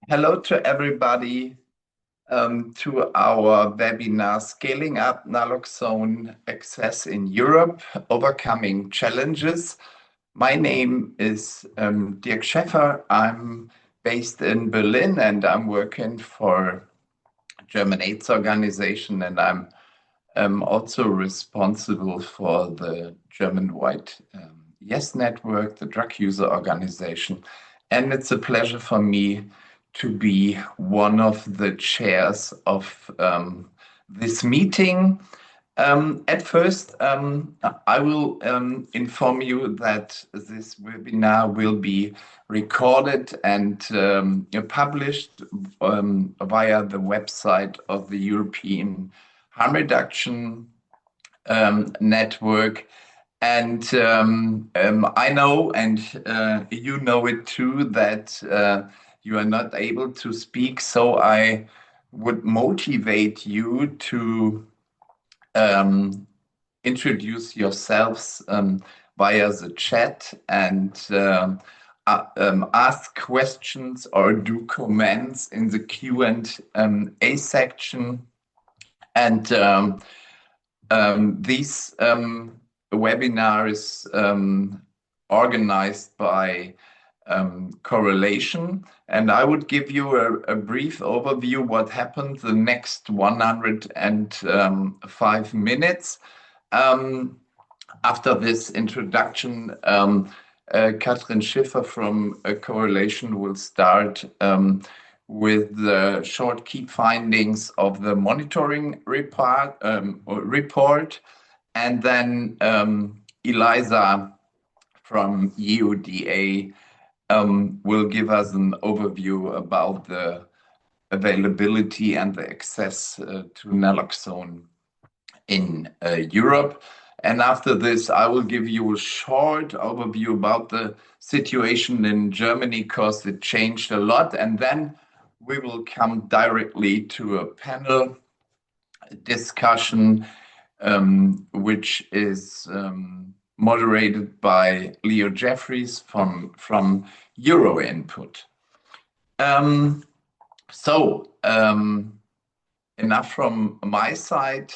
Hello to everybody to our webinar Scaling Up Naloxone Access in Europe, Overcoming Challenges. My name is Dirk Schäffer. I'm based in Berlin and I'm working for German AIDS organization, and I'm also responsible for the German-wide YES network, the drug user organization. And it's a pleasure for me to be one of the chairs of this meeting. At first, I will inform you that this webinar will be recorded and published via the website of the European Harm Reduction Network. And I know, and you know it too, that you are not able to speak. So I would motivate you to introduce yourselves via the chat and ask questions or do comments in the Q&A section. And this webinar is organized by Correlation, and I would give you a brief overview what happened the next 105 minutes. After this introduction, Katrin Schiffer from Correlation will start with the short key findings of the monitoring report, and then Eliza from EUDA will give us an overview about the availability and the access to naloxone in Europe. And after this, I will give you a short overview about the situation in Germany, because it changed a lot. And then we will come directly to a panel discussion, which is moderated by Leo Jeffries from Euro Input. Enough from my side.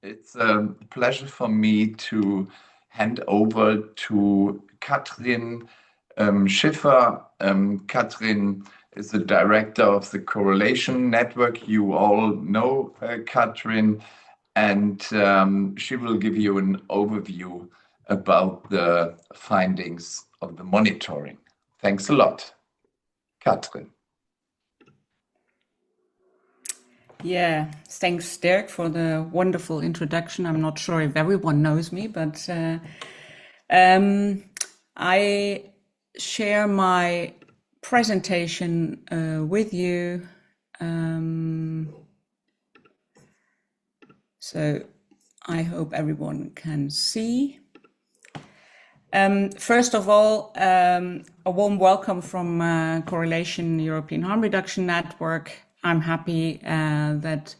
It's a pleasure for me to hand over to Katrin Schiffer. Katrin is the director of the Correlation Network. You all know Katrin, and she will give you an overview about the findings of the monitoring. Thanks a lot. Katrin. Yeah, thanks, Dirk, for the wonderful introduction. I'm not sure if everyone knows me, but I share my presentation with you. So I hope everyone can see. First of all, a warm welcome from Correlation European Harm Reduction Network. I'm happy that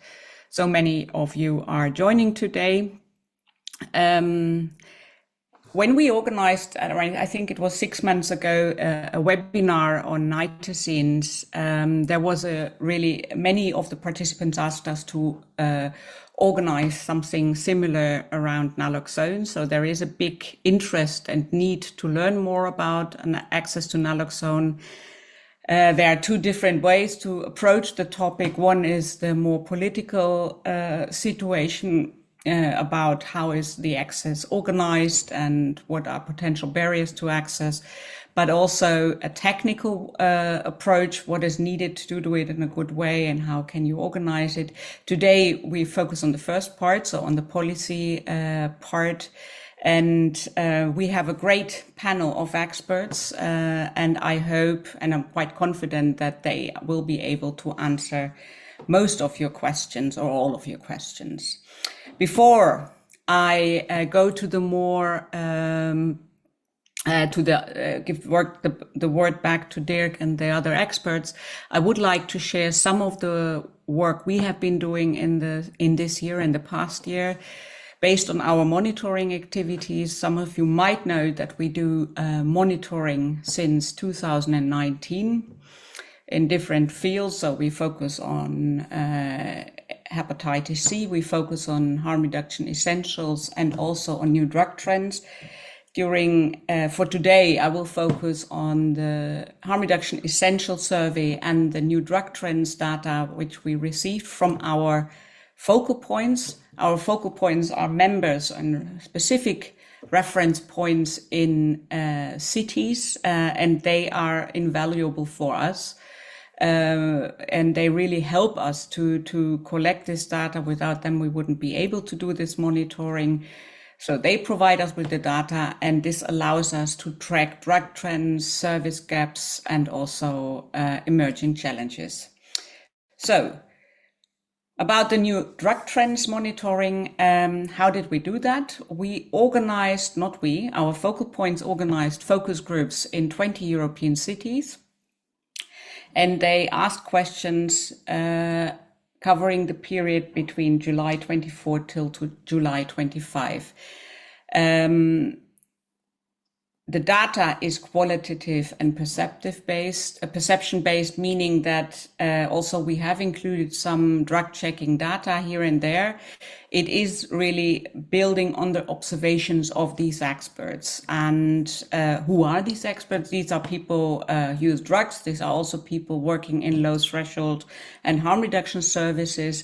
so many of you are joining today. When we organized, I think it was 6 months ago, a webinar on nitazines, there was many of the participants asked us to organize something similar around naloxone. So there is a big interest and need to learn more about access to naloxone. There are two different ways to approach the topic. One is the more political situation about how is the access organized and what are potential barriers to access, but also a technical approach, what is needed to do it in a good way and how can you organize it. Today, we focus on the first part, so on the policy part. And we have a great panel of experts, and I hope, and I'm quite confident that they will be able to answer most of your questions or all of your questions. Before I go to the more, give the word back to Dirk and the other experts, I would like to share some of the work we have been doing in this year and the past year. Based on our monitoring activities, some of you might know that we do monitoring since 2019. in different fields. So we focus on hepatitis C, we focus on harm reduction essentials, and also on new drug trends. For today, I will focus on the harm reduction essential survey and the new drug trends data, which we received from our focal points. Our focal points are members and specific reference points in cities, and they are invaluable for us. And they really help us to collect this data. Without them, we wouldn't be able to do this monitoring. So they provide us with the data, and this allows us to track drug trends, service gaps, and also emerging challenges. So about the new drug trends monitoring, how did we do that? Our focal points organized focus groups in 20 European cities. And they asked questions covering the period between July 24 till to July 25. The data is qualitative and perception based, meaning that also we have included some drug checking data here and there. It is really building on the observations of these experts. And who are these experts? These are people who use drugs. These are also people working in low threshold and harm reduction services.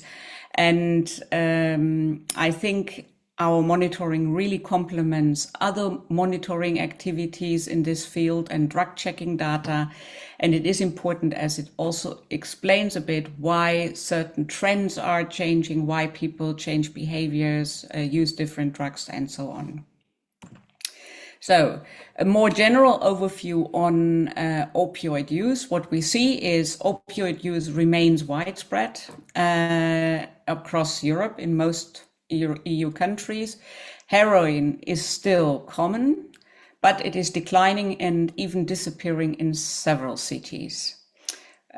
And I think our monitoring really complements other monitoring activities in this field and drug checking data. And it is important as it also explains a bit why certain trends are changing, why people change behaviors, use different drugs, and so on. So a more general overview on opioid use. What we see is opioid use remains widespread across Europe in most EU countries. Heroin is still common, but it is declining and even disappearing in several cities.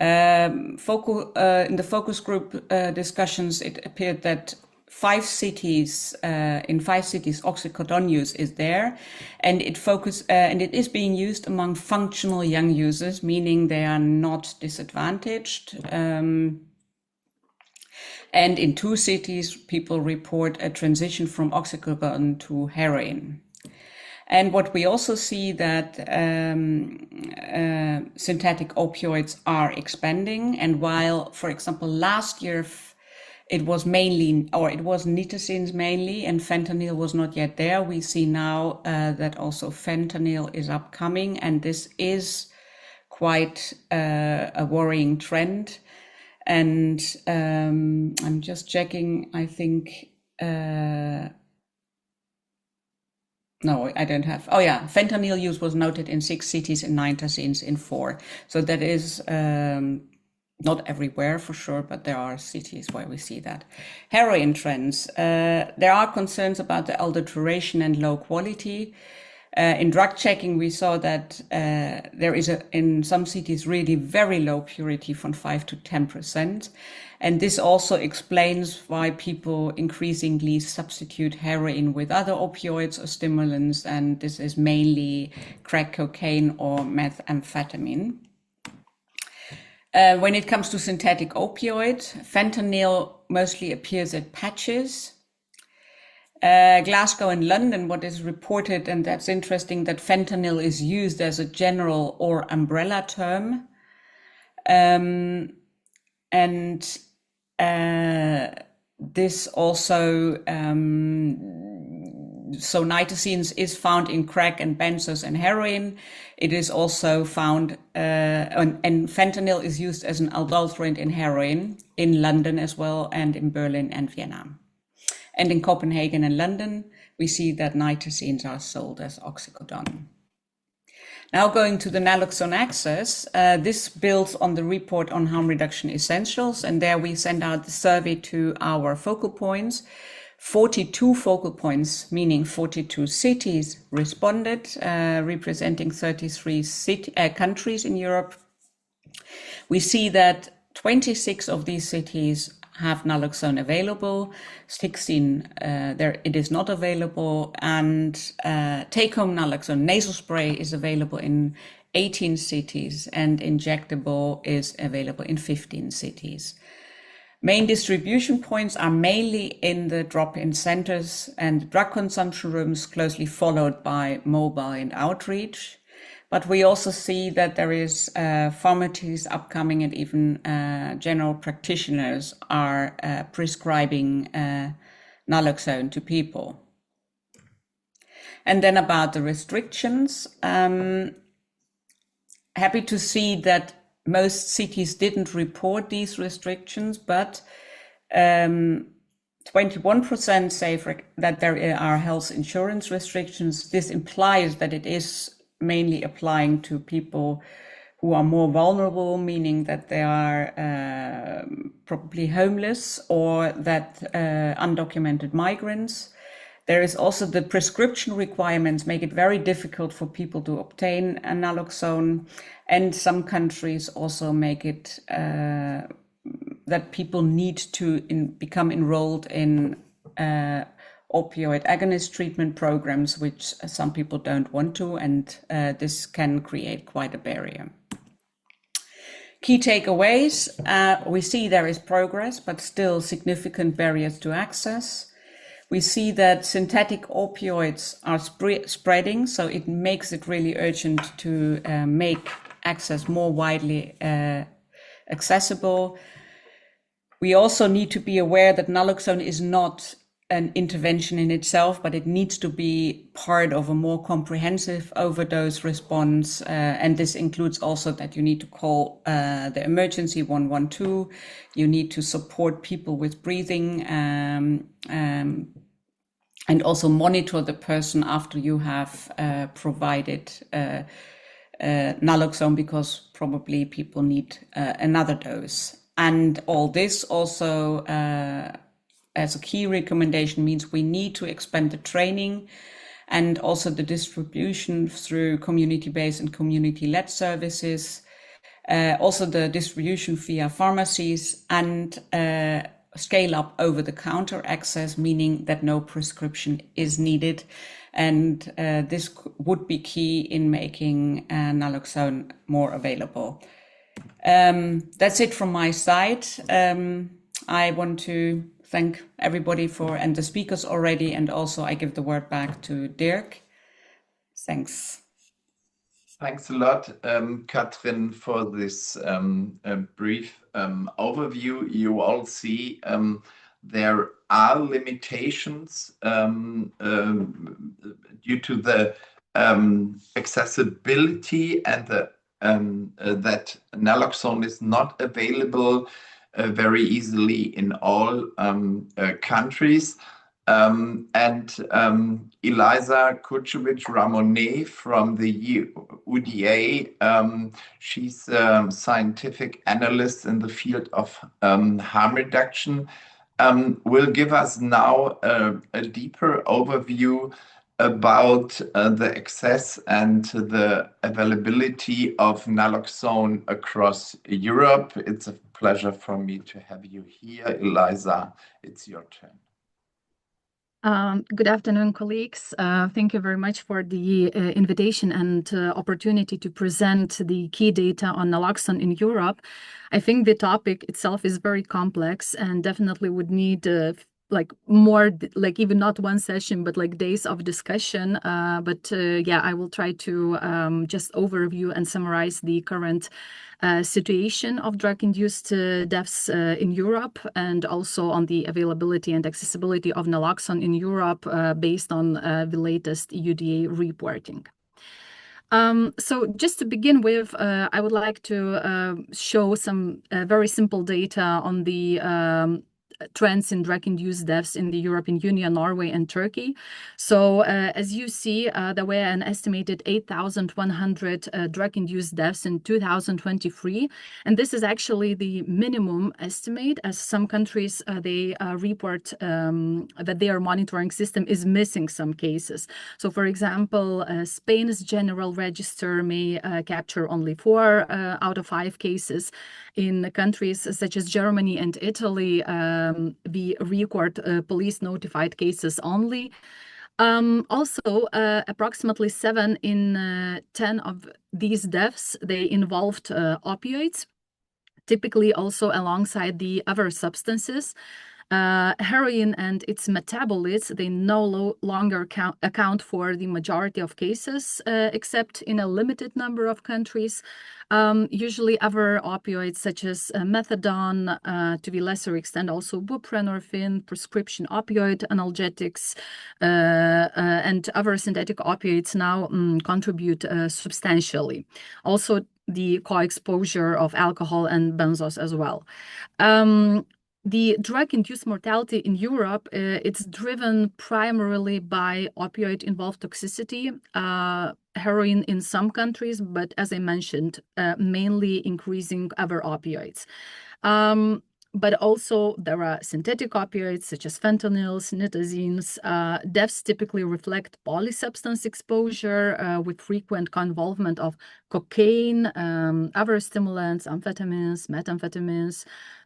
In the focus group discussions, it appeared that in 5 cities, oxycodone use is there, and it is being used among functional young users, meaning they are not disadvantaged. And in 2 cities, people report a transition from oxycodone to heroin. And what we also see that synthetic opioids are expanding. And while, for example, last year it was nitazines mainly, and fentanyl was not yet there, we see now that also fentanyl is upcoming, and this is quite a worrying trend. And I'm just checking, I think, no, I don't have. Oh yeah, fentanyl use was noted in 6 cities and nitazines in 4. So that is not everywhere for sure, but there are cities where we see that. Heroin trends. There are concerns about the adulteration and low quality. In drug checking, we saw that there is in some cities really very low purity from 5 to 10%. And this also explains why people increasingly substitute heroin with other opioids or stimulants. And this is mainly crack cocaine or methamphetamine. When it comes to synthetic opioid, fentanyl mostly appears at patches. Glasgow and London, what is reported, and that's interesting, that fentanyl is used as a general or umbrella term. This also, so nitazines is found in crack and benzos and heroin. It is also found, and fentanyl is used as an adulterant in heroin in London as well, and in Berlin and Vienna. And in Copenhagen and London, we see that nitazines are sold as oxycodone. Now going to the naloxone access, this builds on the report on harm reduction essentials, and there we send out the survey to our focal points. 42 focal points, meaning 42 cities, responded, representing 33 countries in Europe. We see that 26 of these cities have naloxone available. 16, there it is not available. And take-home naloxone nasal spray is available in 18 cities, and injectable is available in 15 cities. Main distribution points are mainly in the drop-in centers and drug consumption rooms, closely followed by mobile and outreach. But we also see that there is pharmacies upcoming, and even general practitioners are prescribing naloxone to people. And then about the restrictions, happy to see that most cities didn't report these restrictions, but 21% say that there are health insurance restrictions. This implies that it is mainly applying to people who are more vulnerable, meaning that they are probably homeless or that undocumented migrants. There is also the prescription requirements make it very difficult for people to obtain a naloxone, and some countries also make it that people need to become enrolled in opioid agonist treatment programs, which some people don't want to, and this can create quite a barrier. Key takeaways, we see there is progress, but still significant barriers to access. We see that synthetic opioids are spreading, so it makes it really urgent to make access more widely accessible. We also need to be aware that naloxone is not an intervention in itself, but it needs to be part of a more comprehensive overdose response. And this includes also that you need to call the emergency 112. You need to support people with breathing and also monitor the person after you have provided naloxone, because probably people need another dose. And all this also, as a key recommendation, means we need to expand the training and also the distribution through community-based and community-led services, also the distribution via pharmacies, and scale up over-the-counter access, meaning that no prescription is needed. And this would be key in making naloxone more available. That's it from my side. I want to thank everybody and the speakers already, and also I give the word back to Dirk. Thanks. Thanks a lot, Katrin, for this brief overview. You all see there are limitations due to the accessibility and that naloxone is not available very easily in all countries. Eliza Kuchevich-Ramonet from the EUDA, she's a scientific analyst in the field of harm reduction, will give us now a deeper overview about the access and the availability of naloxone across Europe. It's a pleasure for me to have you here. Eliza, it's your turn. Good afternoon, colleagues. Thank you very much for the invitation and opportunity to present the key data on naloxone in Europe. I think the topic itself is very complex and definitely would need more, even not one session, but days of discussion. Yeah, I will try to just overview and summarize the current situation of drug-induced deaths in Europe, and also on the availability and accessibility of naloxone in Europe based on the latest EUDA reporting. So just to begin with, I would like to show some very simple data on the trends in drug-induced deaths in the European Union, Norway, and Turkey. So as you see, there were an estimated 8,100 drug-induced deaths in 2023. And this is actually the minimum estimate, as some countries, they report that their monitoring system is missing some cases. So for example, Spain's general register may capture only 4 out of 5 cases. In countries such as Germany and Italy, we record police notified cases only. Also, approximately 7 in 10 of these deaths, they involved opioids, typically also alongside the other substances. Heroin and its metabolites, they no longer account for the majority of cases, except in a limited number of countries. Usually other opioids such as methadone, to the lesser extent also buprenorphine, prescription opioid analgesics, and other synthetic opioids now contribute substantially. Also, the co-exposure of alcohol and benzos as well. The drug-induced mortality in Europe, it's driven primarily by opioid-involved toxicity, heroin in some countries, but as I mentioned, mainly increasing other opioids. But also there are synthetic opioids such as fentanyls, nitazines. Deaths typically reflect polysubstance exposure with frequent co-involvement of cocaine, other stimulants, amphetamines, methamphetamines,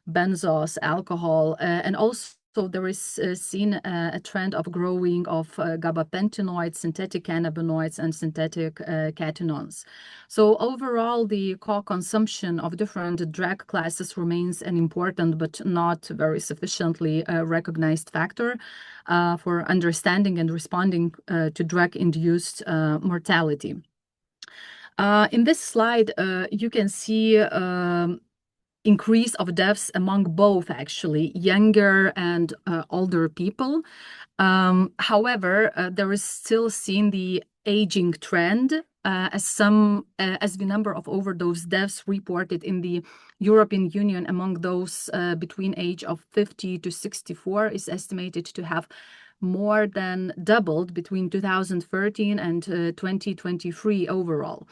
benzos, alcohol, and also there is seen a trend of growing of gabapentinoids, synthetic cannabinoids, and synthetic catenones. So overall, the co-consumption of different drug classes remains an important but not very sufficiently recognized factor for understanding and responding to drug-induced mortality. In this slide, you can see increase of deaths among both actually younger and older people. However, there is still seen the aging trend as the number of overdose deaths reported in the European Union among those between age of 50 to 64 is estimated to have more than doubled between 2013 and 2023 overall.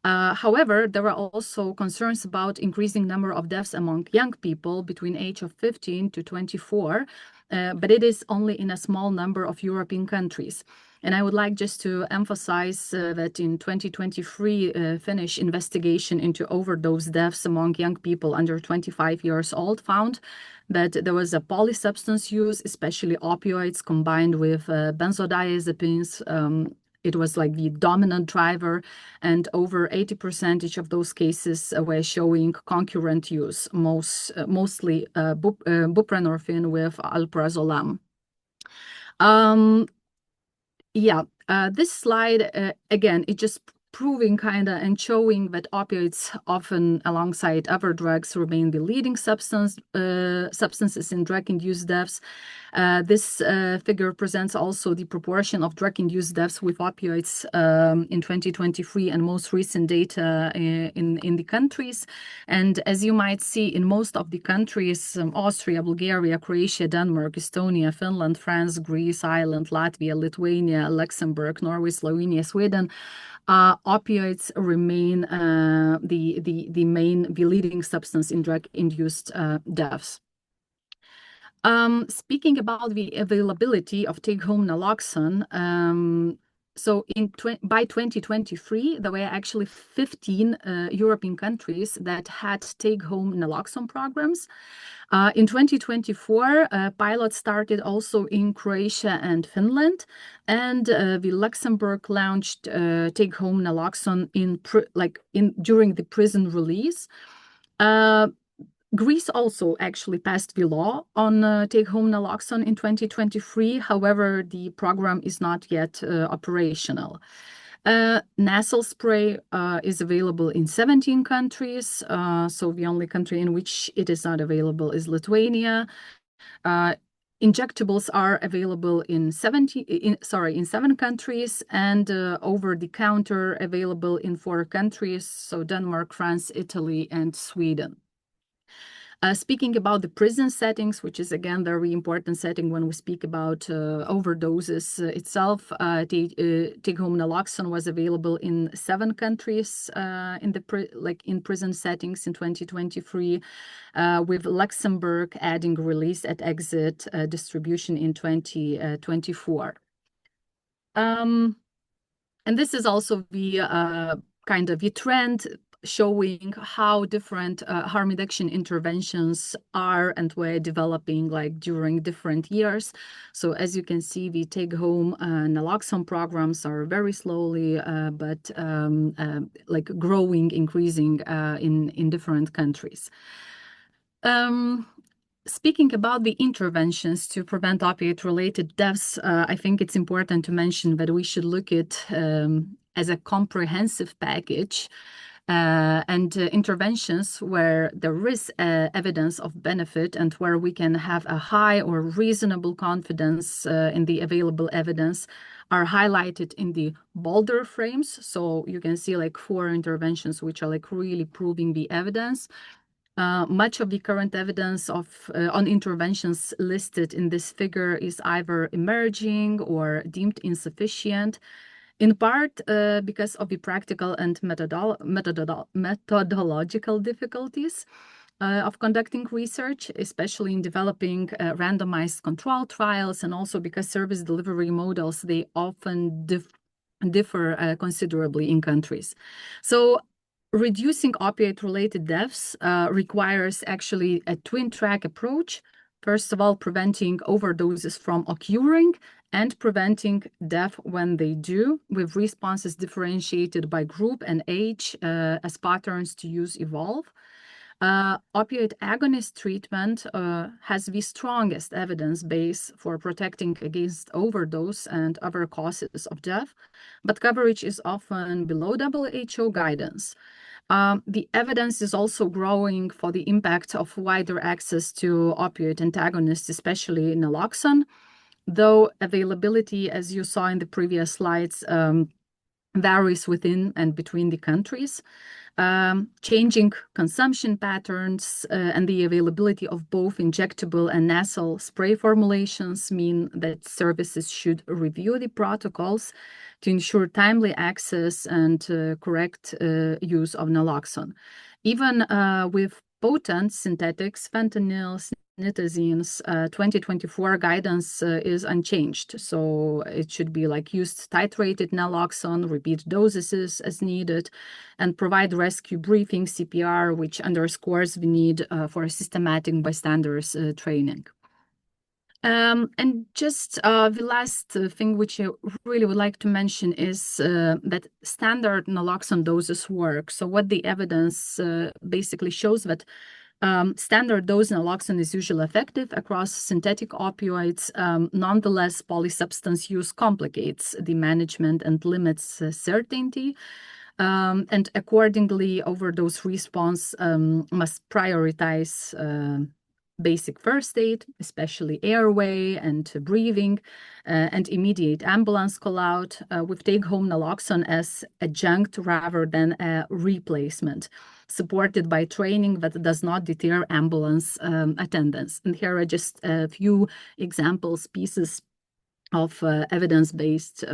However, there are also concerns about increasing number of deaths among young people between age of 15 to 24, but it is only in a small number of European countries. And I would like just to emphasize that in 2023, Finnish investigation into overdose deaths among young people under 25 years old found that there was a polysubstance use, especially opioids combined with benzodiazepines. It was like the dominant driver, and over 80% of those cases were showing concurrent use, mostly buprenorphine with alprazolam. This slide, again, it just proving kind of and showing that opioids often alongside other drugs remain the leading substances in drug-induced deaths. This figure presents also the proportion of drug-induced deaths with opioids in 2023 and most recent data in the countries. And as you might see in most of the countries, Austria, Bulgaria, Croatia, Denmark, Estonia, Finland, France, Greece, Ireland, Latvia, Lithuania, Luxembourg, Norway, Slovenia, Sweden, opioids remain the leading substance in drug-induced deaths. Speaking about the availability of take-home naloxone, so by 2023, there were actually 15 European countries that had take-home naloxone programs. In 2024, pilots started also in Croatia and Finland, and the Luxembourg launched take-home naloxone during the prison release. Greece also actually passed the law on take-home naloxone in 2023. However, the program is not yet operational. Nasal spray is available in 17 countries. So the only country in which it is not available is Lithuania. Injectables are available in 7 countries, and over-the-counter available in 4 countries, so Denmark, France, Italy, and Sweden. Speaking about the prison settings, which is again very important setting when we speak about overdoses itself, take-home naloxone was available in 7 countries in prison settings in 2023, with Luxembourg adding release at exit distribution in 2024. And this is also the kind of the trend showing how different harm reduction interventions are and were developing like during different years. So as you can see, the take-home naloxone programs are very slowly but like growing, increasing in different countries. Speaking about the interventions to prevent opiate-related deaths, I think it's important to mention that we should look at as a comprehensive package and interventions where there is evidence of benefit and where we can have a high or reasonable confidence in the available evidence are highlighted in the bolder frames. So you can see like 4 interventions which are like really proving the evidence. Much of the current evidence on interventions listed in this figure is either emerging or deemed insufficient, in part because of the practical and methodological difficulties of conducting research, especially in developing randomized control trials, and also because service delivery models, they often differ considerably in countries. So reducing opiate-related deaths requires actually a twin-track approach. First of all, preventing overdoses from occurring and preventing death when they do, with responses differentiated by group and age as patterns to use evolve. Opioid agonist treatment has the strongest evidence base for protecting against overdose and other causes of death, but coverage is often below WHO guidance. The evidence is also growing for the impact of wider access to opioid antagonists, especially naloxone, though availability, as you saw in the previous slides, varies within and between the countries. Changing consumption patterns and the availability of both injectable and nasal spray formulations mean that services should review the protocols to ensure timely access and correct use of naloxone. Even with potent synthetics, fentanyl, nitazines, 2024 guidance is unchanged. So it should be like used titrated naloxone, repeat doses as needed, and provide rescue briefing, CPR, which underscores the need for systematic bystanders training. And just the last thing which I really would like to mention is that standard naloxone doses work. So what the evidence basically shows that standard dose naloxone is usually effective across synthetic opioids. Nonetheless, polysubstance use complicates the management and limits certainty. And accordingly, overdose response must prioritize basic first aid, especially airway and breathing, and immediate ambulance call out with take-home naloxone as adjunct rather than a replacement, supported by training that does not deter ambulance attendance. And here are just a few examples, pieces of evidence-based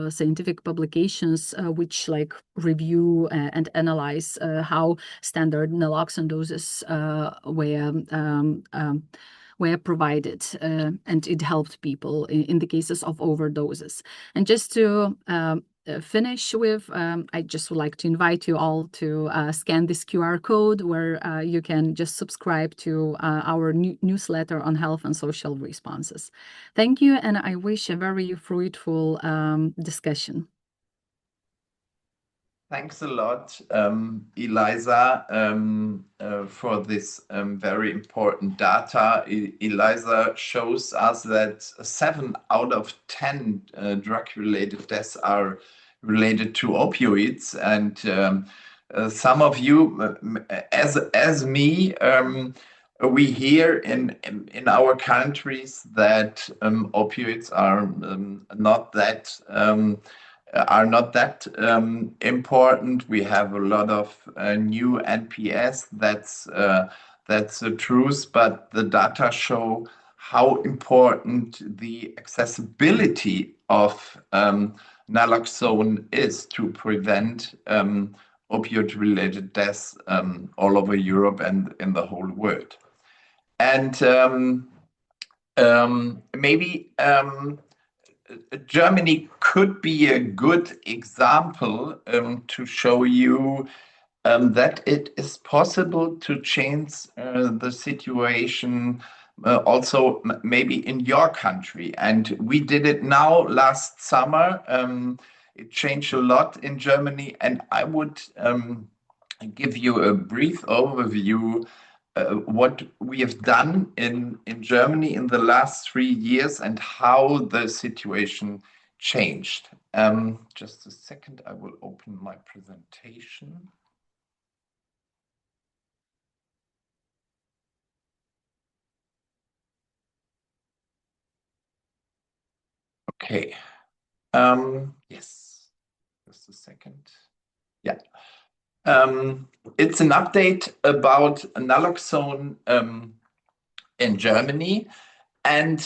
scientific publications which like review and analyze how standard naloxone doses were provided, and it helped people in the cases of overdoses. And just to finish with, I just would like to invite you all to scan this QR code where you can just subscribe to our newsletter on health and social responses. Thank you, and I wish a very fruitful discussion. Thanks a lot, Eliza, for this very important data. Eliza shows us that 7 out of 10 drug-related deaths are related to opioids, and some of you, as me, we hear in our countries that opioids are not that important. We have a lot of new NPS that's the truth, but the data show how important the accessibility of naloxone is to prevent opioid-related deaths all over Europe and in the whole world. And maybe Germany could be a good example to show you that it is possible to change the situation also maybe in your country. And we did it now last summer. It changed a lot in Germany, and I would give you a brief overview what we have done in Germany in the last 3 years and how the situation changed. Just a second, I will open my presentation. Okay. Yes, just a second. Yeah. It's an update about naloxone in Germany. And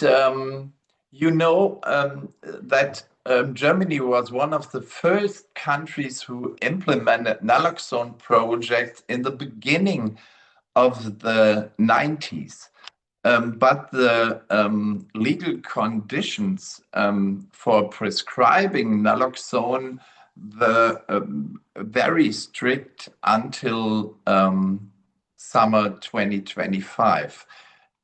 you know that Germany was one of the first countries who implemented naloxone projects in the beginning of the 90s. But the legal conditions for prescribing naloxone were very strict until summer 2025.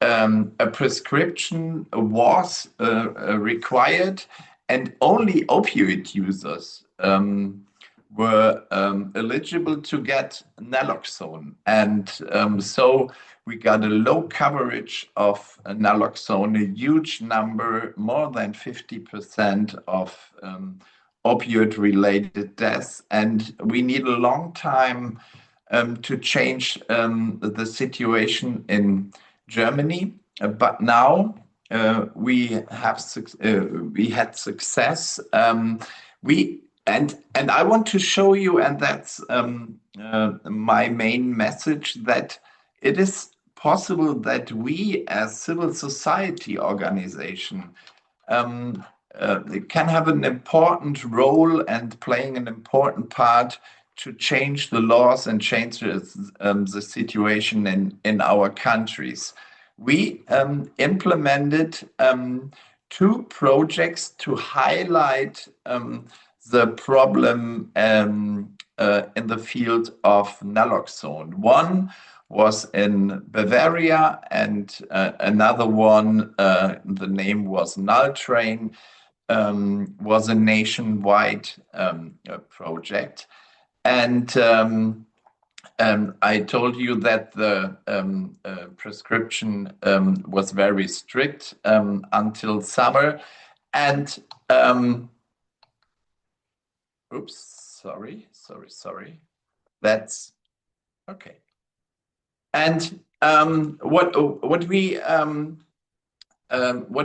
A prescription was required, and only opioid users were eligible to get naloxone. And so we got a low coverage of naloxone, a huge number, more than 50% of opioid-related deaths. And we need a long time to change the situation in Germany. But now we had success. And I want to show you, and that's my main message, that it is possible that we as civil society organization can have an important role and playing an important part to change the laws and change the situation in our countries. We implemented 2 projects to highlight the problem in the field of naloxone. One was in Bavaria, and another one, the name was Naltrain, was a nationwide project. And I told you that the prescription was very strict until summer. And oops, sorry. That's okay. And what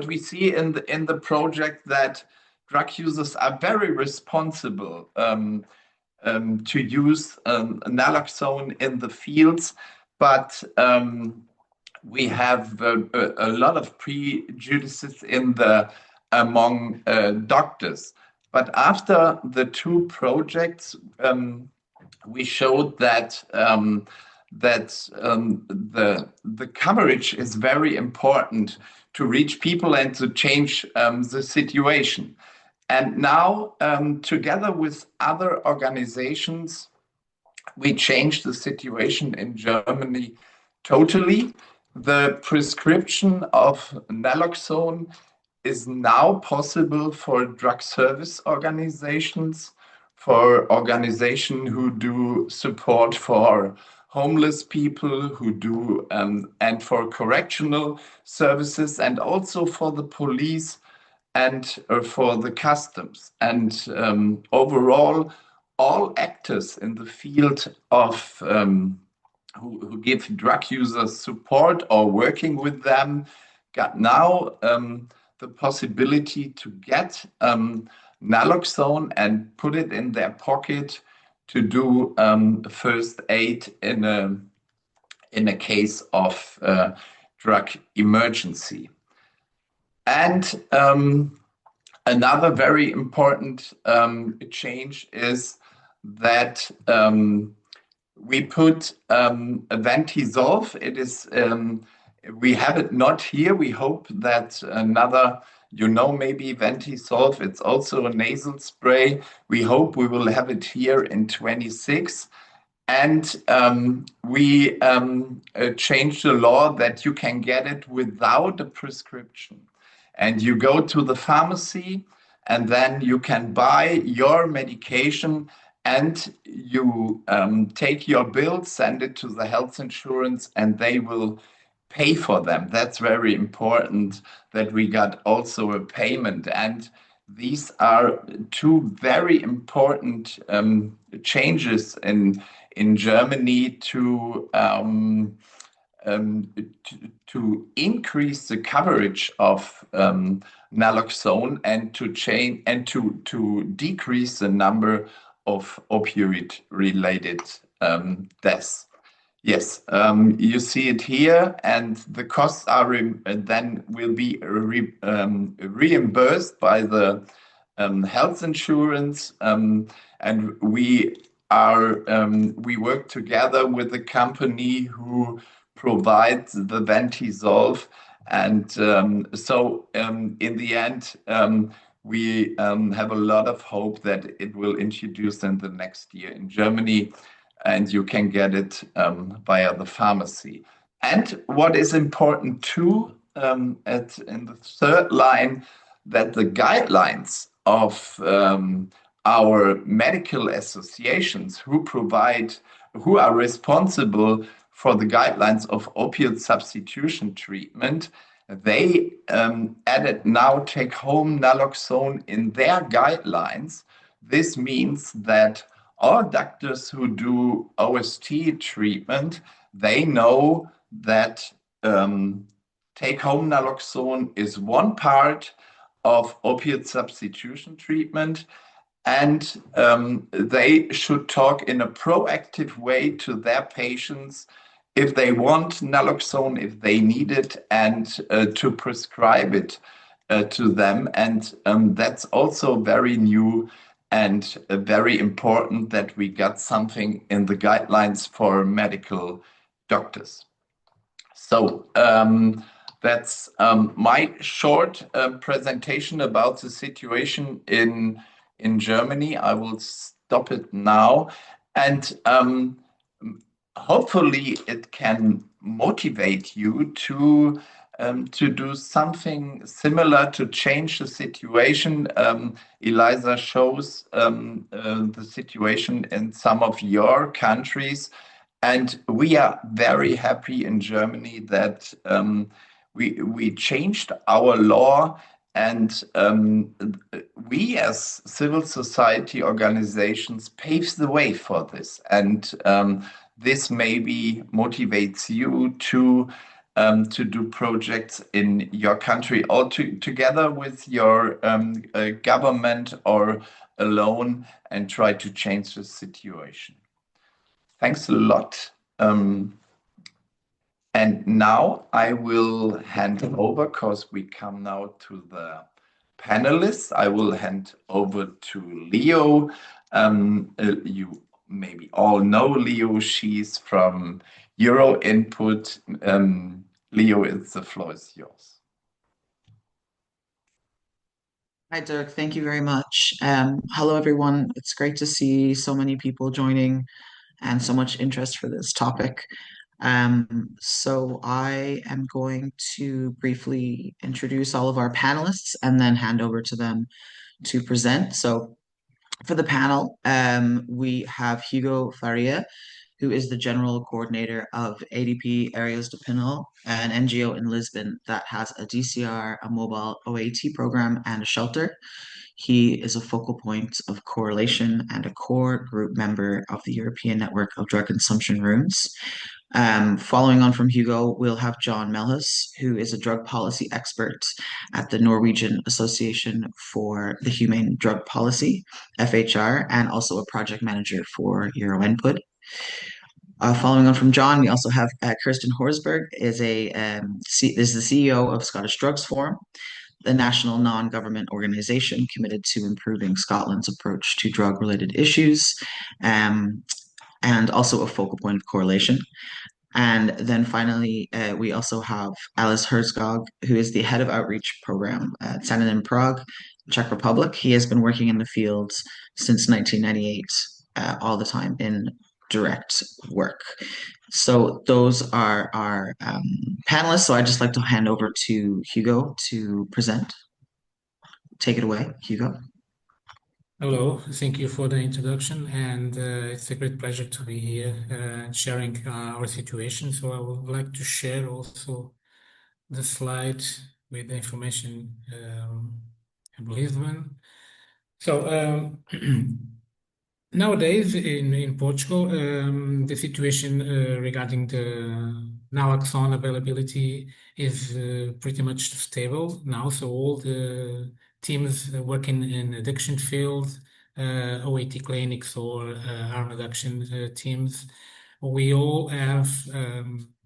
we see in the project, that drug users are very responsible to use naloxone in the fields, but we have a lot of prejudices among doctors. But after the 2 projects, we showed that the coverage is very important to reach people and to change the situation. And now, together with other organizations, we changed the situation in Germany totally. The prescription of naloxone is now possible for drug service organizations, for organizations who do support for homeless people, who do and for correctional services, and also for the police and for the customs. And overall, all actors in the field of who give drug users support or working with them got now the possibility to get naloxone and put it in their pocket to do first aid in in a case of drug emergency. And another very important change is that we put a Ventizolve. It is we have it not here. We hope that another, maybe Ventizolve. It's also a nasal spray. We hope we will have it here in 26. And we changed the law that you can get it without a prescription. And you go to the pharmacy, and then you can buy your medication, and you take your bill, send it to the health insurance, and they will pay for them. That's very important that we got also a payment. And these are two very important changes in Germany to increase the coverage of naloxone and to decrease the number of opioid-related deaths. Yes, you see it here, and the costs are then will be reimbursed by the health insurance, and we work together with the company who provides the Ventizolve, and so in the end, we have a lot of hope that it will introduce in the next year in Germany, and you can get it via the pharmacy. And what is important too, in the third line, that the guidelines of our medical associations who are responsible for the guidelines of opioid substitution treatment, they added now take-home naloxone in their guidelines. This means that all doctors who do OST treatment, they know that take-home naloxone is one part of opioid substitution treatment, and they should talk in a proactive way to their patients if they want naloxone, if they need it, and to prescribe it to them. And that's also very new and very important that we got something in the guidelines for medical doctors. So that's my short presentation about the situation in Germany. I will stop it now, and hopefully it can motivate you to do something similar to change the situation. Eliza shows the situation in some of your countries, and we are very happy in Germany that we changed our law, and we as civil society organizations paves the way for this. And this maybe motivates you to do projects in your country, or together with your government or alone, and try to change the situation. Thanks a lot. And now I will hand over, because we come now to the panelists. I will hand over to Leo. You maybe all know Leo. She's from Euro Input. Leo, the floor is yours. Hi, Dirk. Thank you very much. Hello, everyone. It's great to see so many people joining and so much interest for this topic. So I am going to briefly introduce all of our panelists and then hand over to them to present. So for the panel, we have Hugo Faria, who is the General Coordinator of ADP Areas de Pinhal, an NGO in Lisbon that has a DCR, a mobile OAT program, and a shelter. He is a focal point of correlation and a core group member of the European Network of Drug Consumption Rooms. Following on from Hugo, we'll have John Melhus, who is a drug policy expert at the Norwegian Association for the Humane Drug Policy, FHR, and also a project manager for Euro Input. Following on from John, we also have Kirsten Horsberg, is the CEO of Scottish Drugs Forum, the national non-government organization committed to improving Scotland's approach to drug-related issues, um, and also a focal point of correlation. And then finally, we also have Alice Herzog, who is the head of outreach program at Sanin in Prague, Czech Republic. He has been working in the field since 1998, all the time in direct work. So those are our panelists. So I'd just like to hand over to Hugo to present. Take it away, Hugo. Hello, thank you for the introduction, and it's a great pleasure to be here sharing our situation. So I would like to share also the slide with the information, I believe one. So nowadays in Portugal, the situation regarding the naloxone availability is pretty much stable now. So all the teams working in addiction field, OAT clinics or harm reduction teams, we all have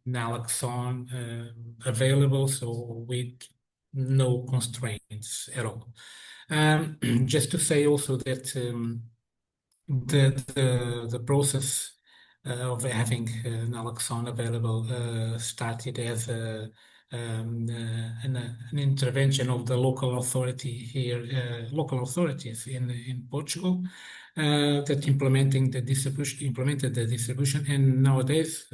naloxone available, so with no constraints at all. Just to say also that the process of having naloxone available started as an intervention of the local authority here, local authorities in Portugal that implemented the distribution, and nowadays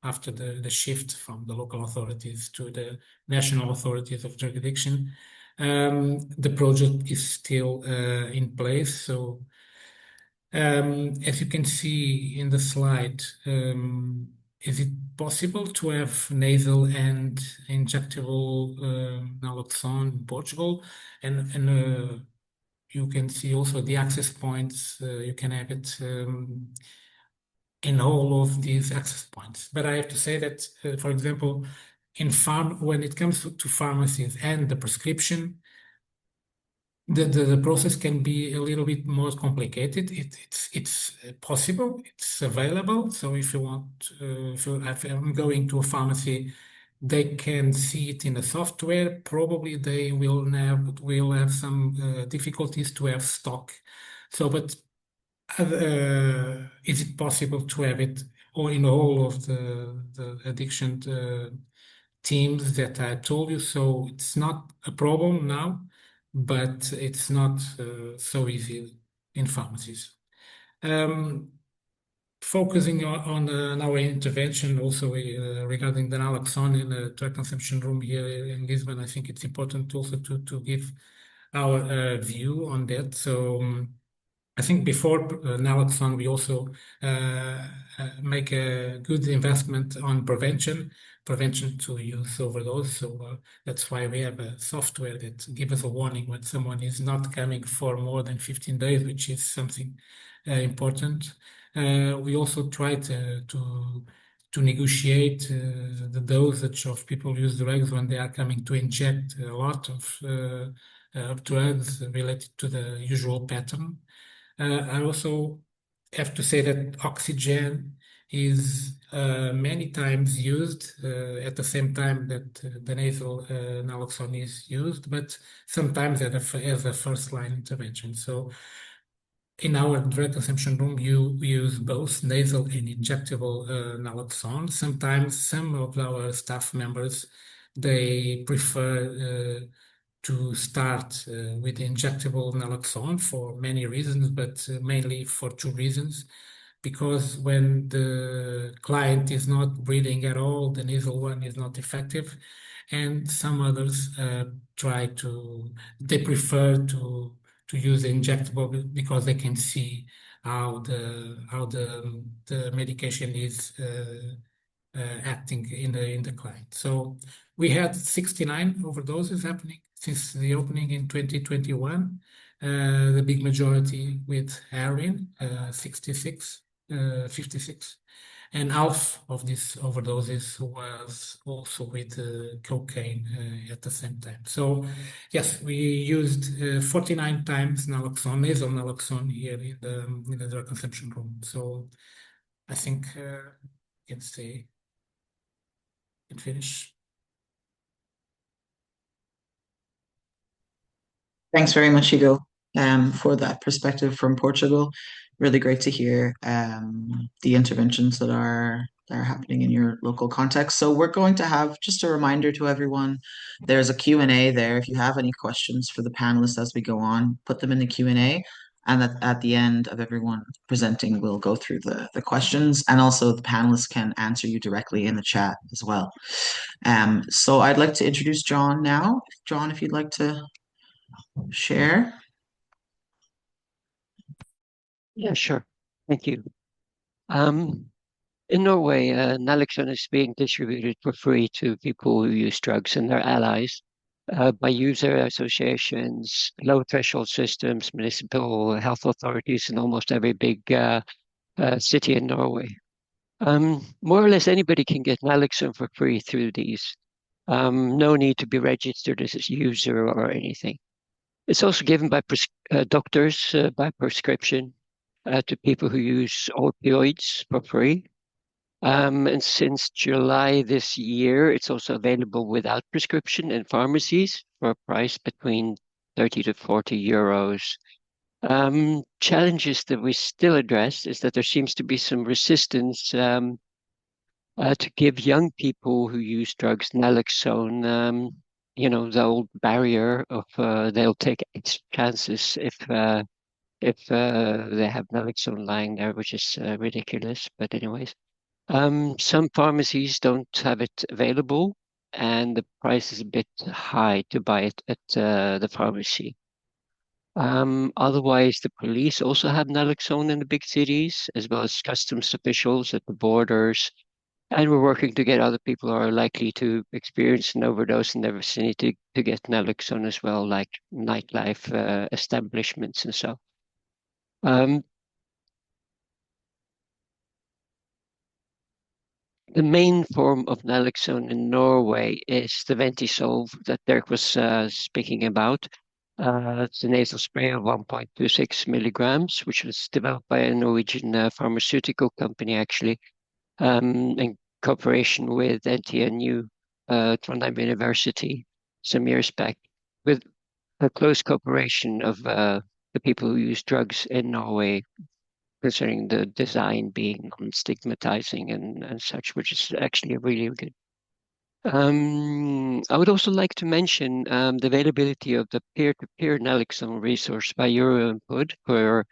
after the shift from the local authorities to the national authorities of drug addiction, the project is still in place. So as you can see in the slide, is it possible to have nasal and injectable naloxone in Portugal? And you can see also the access points. You can have it in all of these access points. But I have to say that, for example, when it comes to pharmacies and the prescription, the process can be a little bit more complicated. It's possible, it's available. So if you want, if I'm going to a pharmacy, they can see it in the software. Probably they will have some difficulties to have stock. So, but is it possible to have it or in all of the addiction teams that I told you? So it's not a problem now, but it's not so easy in pharmacies. Focusing on our intervention also regarding the naloxone in the drug consumption room here in Lisbon, I think it's important also to give our view on that. So I think before naloxone, we also make a good investment on prevention to use overdose. So that's why we have a software that gives us a warning when someone is not coming for more than 15 days, which is something important. We also try to negotiate the dosage of people who use drugs when they are coming to inject a lot of drugs related to the usual pattern. I also have to say that oxygen is many times used at the same time that the nasal naloxone is used, but sometimes as a first-line intervention. So in our drug consumption room, we use both nasal and injectable naloxone. Sometimes some of our staff members, they prefer to start with injectable naloxone for many reasons, but mainly for two reasons. Because when the client is not breathing at all, the nasal one is not effective. And some others they prefer to use injectable because they can see how the medication is acting in the client. So we had 69 overdoses happening since the opening in 2021. The big majority with heroin, 56, and half of these overdoses was also with cocaine at the same time. So yes, we used 49 times naloxone, nasal naloxone here in the drug consumption room. So I think can say, can finish. Thanks very much, Hugo, for that perspective from Portugal. Really great to hear the interventions that are happening in your local context. So we're going to have just a reminder to everyone. There's a Q&A there. If you have any questions for the panelists as we go on, put them in the Q&A. And at the end of everyone presenting, we'll go through the questions, and also the panelists can answer you directly in the chat as well. So I'd like to introduce John now. John, if you'd like to share. Yeah, sure. Thank you. In Norway, naloxone is being distributed for free to people who use drugs and their allies by user associations, low threshold systems, municipal health authorities in almost every big city in Norway. More or less anybody can get naloxone for free through these. No need to be registered as a user or anything. It's also given by doctors by prescription to people who use opioids for free. And since July this year, it's also available without prescription in pharmacies for a price between 30 to 40 euros. Challenges that we still address is that there seems to be some resistance to give young people who use drugs naloxone, the old barrier of they'll take extra chances if they have naloxone lying there, which is ridiculous. But anyways, some pharmacies don't have it available, and the price is a bit high to buy it at the pharmacy. Otherwise, the police also have naloxone in the big cities, as well as customs officials at the borders. And we're working to get other people who are likely to experience an overdose in their vicinity to get naloxone as well, like nightlife establishments and so. The main form of naloxone in Norway is the Ventisolv that Dirk was speaking about. It's a nasal spray of 1.26 milligrams, which was developed by a Norwegian pharmaceutical company, actually, in cooperation with NTNU, Trondheim University, some years back, with a close cooperation of the people who use drugs in Norway, concerning the design being non-stigmatizing and such, which is actually really good. I would also like to mention the availability of the peer-to-peer naloxone resource by Euroinput, for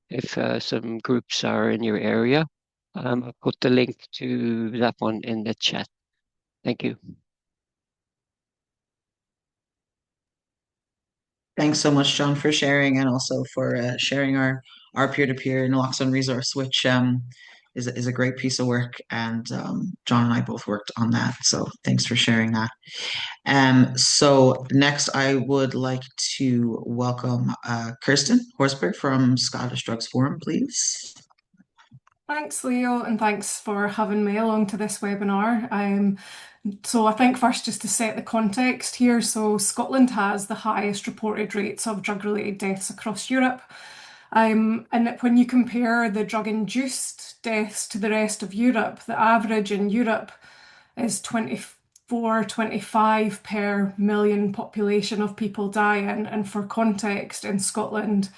if some groups are in your area. I'll put the link to that one in the chat. Thank you. Thanks so much, John, for sharing, and also for sharing our peer-to-peer naloxone resource, which is a great piece of work. And John and I both worked on that, so thanks for sharing that. So next, I would like to welcome Kirsten Horsberg from Scottish Drugs Forum, please. Thanks, Leo, and thanks for having me along to this webinar. So I think first, just to set the context here, so Scotland has the highest reported rates of drug-related deaths across Europe. And when you compare the drug-induced deaths to the rest of Europe, the average in Europe is 24, 25 per million population of people dying. And for context, in Scotland,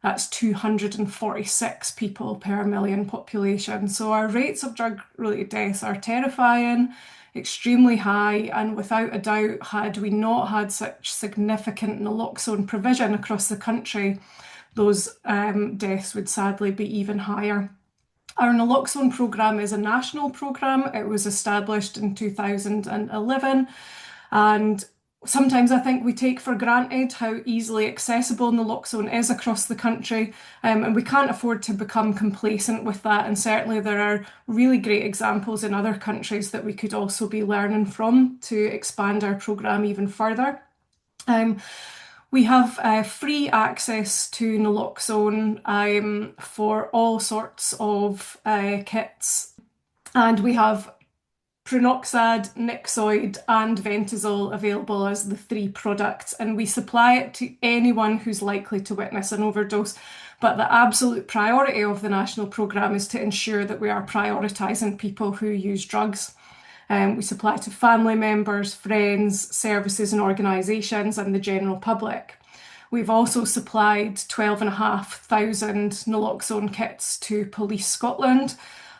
that's 246 people per million population. So our rates of drug-related deaths are terrifying, extremely high, and without a doubt, had we not had such significant naloxone provision across the country, those deaths would sadly be even higher. Our naloxone programme is a national programme. It was established in 2011, and sometimes I think we take for granted how easily accessible naloxone is across the country, and we can't afford to become complacent with that. And certainly there are really great examples in other countries that we could also be learning from to expand our programme even further. We have free access to naloxone for all sorts of kits, and we have Prenoxad, Nixoid and Ventazole available as the three products, and we supply it to anyone who's likely to witness an overdose, But the absolute priority of the national programme is to ensure that we are prioritising people who use drugs. We supply to family members, friends, services and organisations and the general public. We've also supplied 12,500 naloxone kits to Police Scotland,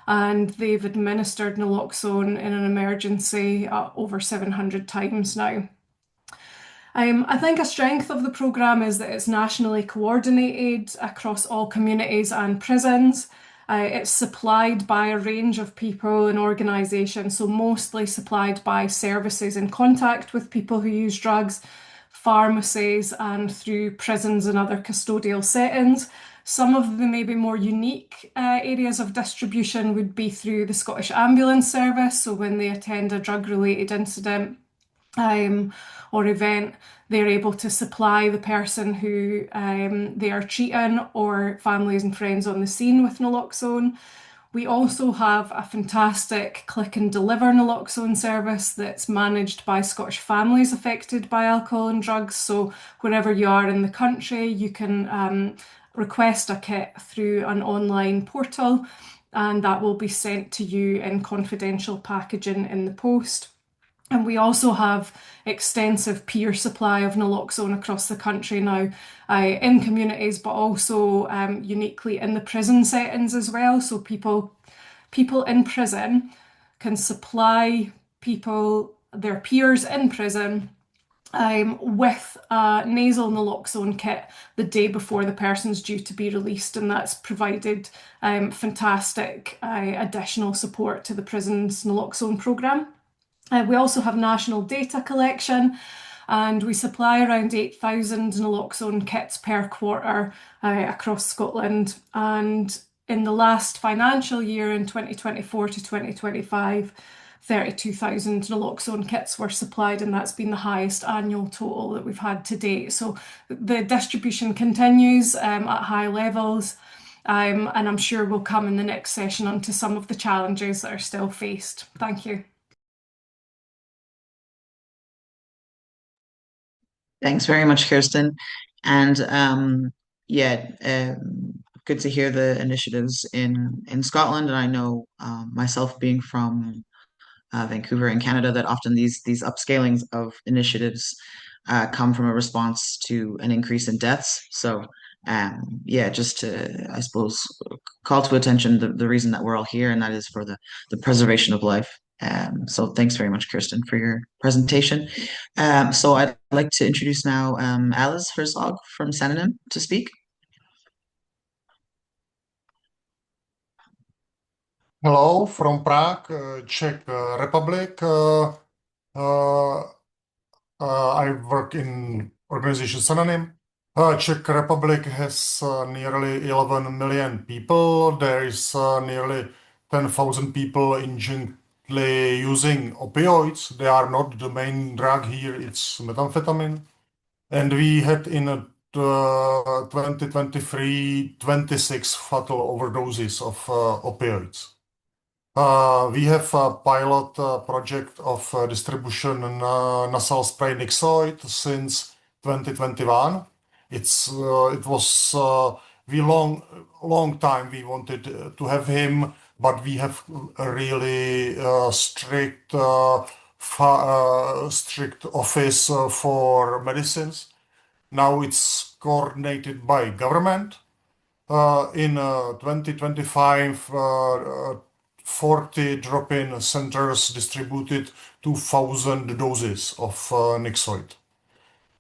and they've administered naloxone in an emergency over 700 times now. I think a strength of the programme is that it's nationally coordinated across all communities and prisons. It's supplied by a range of people and organisations, so mostly supplied by services in contact with people who use drugs, pharmacies, and through prisons and other custodial settings. Some of the maybe more unique areas of distribution would be through the Scottish Ambulance Service, so when they attend a drug-related incident or event, they're able to supply the person who they are treating or families and friends on the scene with naloxone. We also have a fantastic click and deliver naloxone service that's managed by Scottish families affected by alcohol and drugs. So wherever you are in the country, you can request a kit through an online portal, and that will be sent to you in confidential packaging in the post. And we also have extensive peer supply of naloxone across the country now, in communities, but also uniquely in the prison settings as well. So people in prison can supply their peers in prison, with a nasal naloxone kit the day before the person's due to be released, and that's provided fantastic additional support to the prison's naloxone programme. We also have national data collection, and we supply around 8,000 naloxone kits per quarter across Scotland. And in the last financial year, in 2024 to 2025, 32,000 naloxone kits were supplied, and that's been the highest annual total that we've had to date. So the distribution continues at high levels, and I'm sure we'll come in the next session onto some of the challenges that are still faced. Thank you. Thanks very much, Kirsten. And good to hear the initiatives in Scotland. And I know myself being from Vancouver in Canada, that often these upscalings of initiatives come from a response to an increase in deaths. So just to, I suppose, call to attention the reason that we're all here, and that is for the preservation of life. So thanks very much, Kirsten, for your presentation. So I'd like to introduce now Alice Herzog from Synonym to speak. Hello from Prague, Czech Republic. I work in organization Synonym. Czech Republic has nearly 11 million people. There is nearly 10,000 people injectly using opioids. They are not the main drug here, it's methamphetamine. And we had in 2023 26 fatal overdoses of opioids. We have a pilot project of distribution nasal spray Nixoid since 2021. It was long time we wanted to have him, but we have a really strict office for medicines. Now it's coordinated by government. In 2025, 40 drop-in centers distributed 2,000 doses of Nixoid.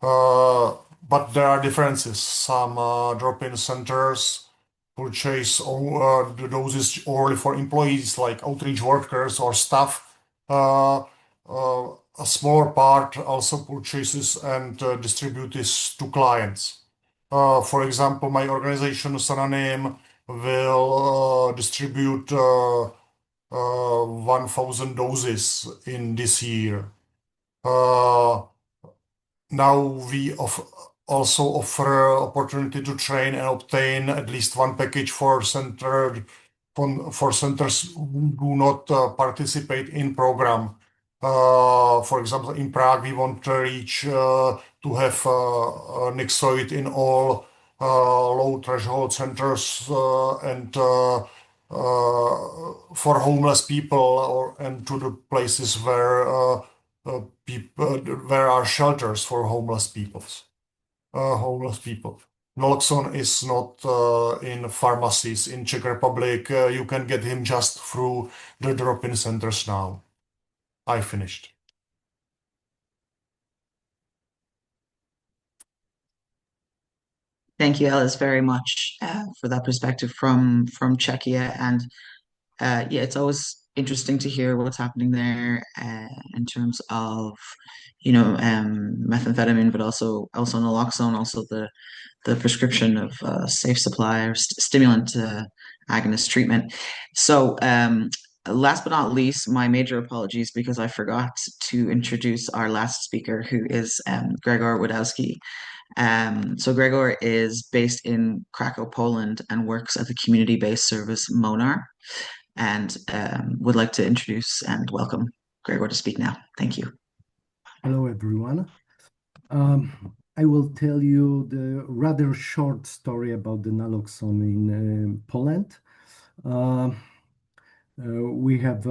But there are differences. Some drop-in centers purchase the doses only for employees like outreach workers or staff. A smaller part also purchases and distributes to clients. For example, my organization Synonym will distribute 1,000 doses in this year. Now we also offer opportunity to train and obtain at least one package for centers who do not participate in program. For example, in Prague, we want to reach to have Nixoid in all low threshold centers and for homeless people and to the places where are shelters for homeless people. Naloxone is not in pharmacies in Czech Republic. You can get him just through the drop-in centers now. I finished. Thank you, Alice, very much for that perspective from Czechia. And yeah, it's always interesting to hear what's happening there in terms of, methamphetamine, but also naloxone, also the prescription of safe supply or stimulant agonist treatment. So, last but not least, my major apologies because I forgot to introduce our last speaker, who is Gregor Wadowski. So Gregor is based in Krakow, Poland, and works at the community-based service Monar, and would like to introduce and welcome Gregor to speak now. Thank you. Hello, everyone. I will tell you the rather short story about the naloxone in Poland. We have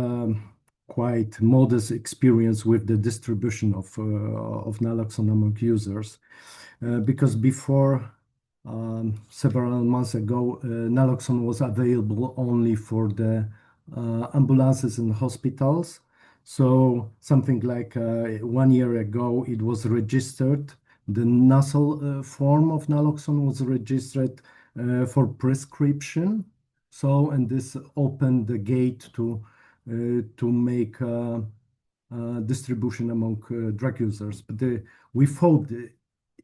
quite modest experience with the distribution of naloxone among users because before several months ago, naloxone was available only for the ambulances and hospitals. So something like 1 year ago, it was registered. The nasal form of naloxone was registered for prescription. So, and this opened the gate to make distribution among drug users. But we thought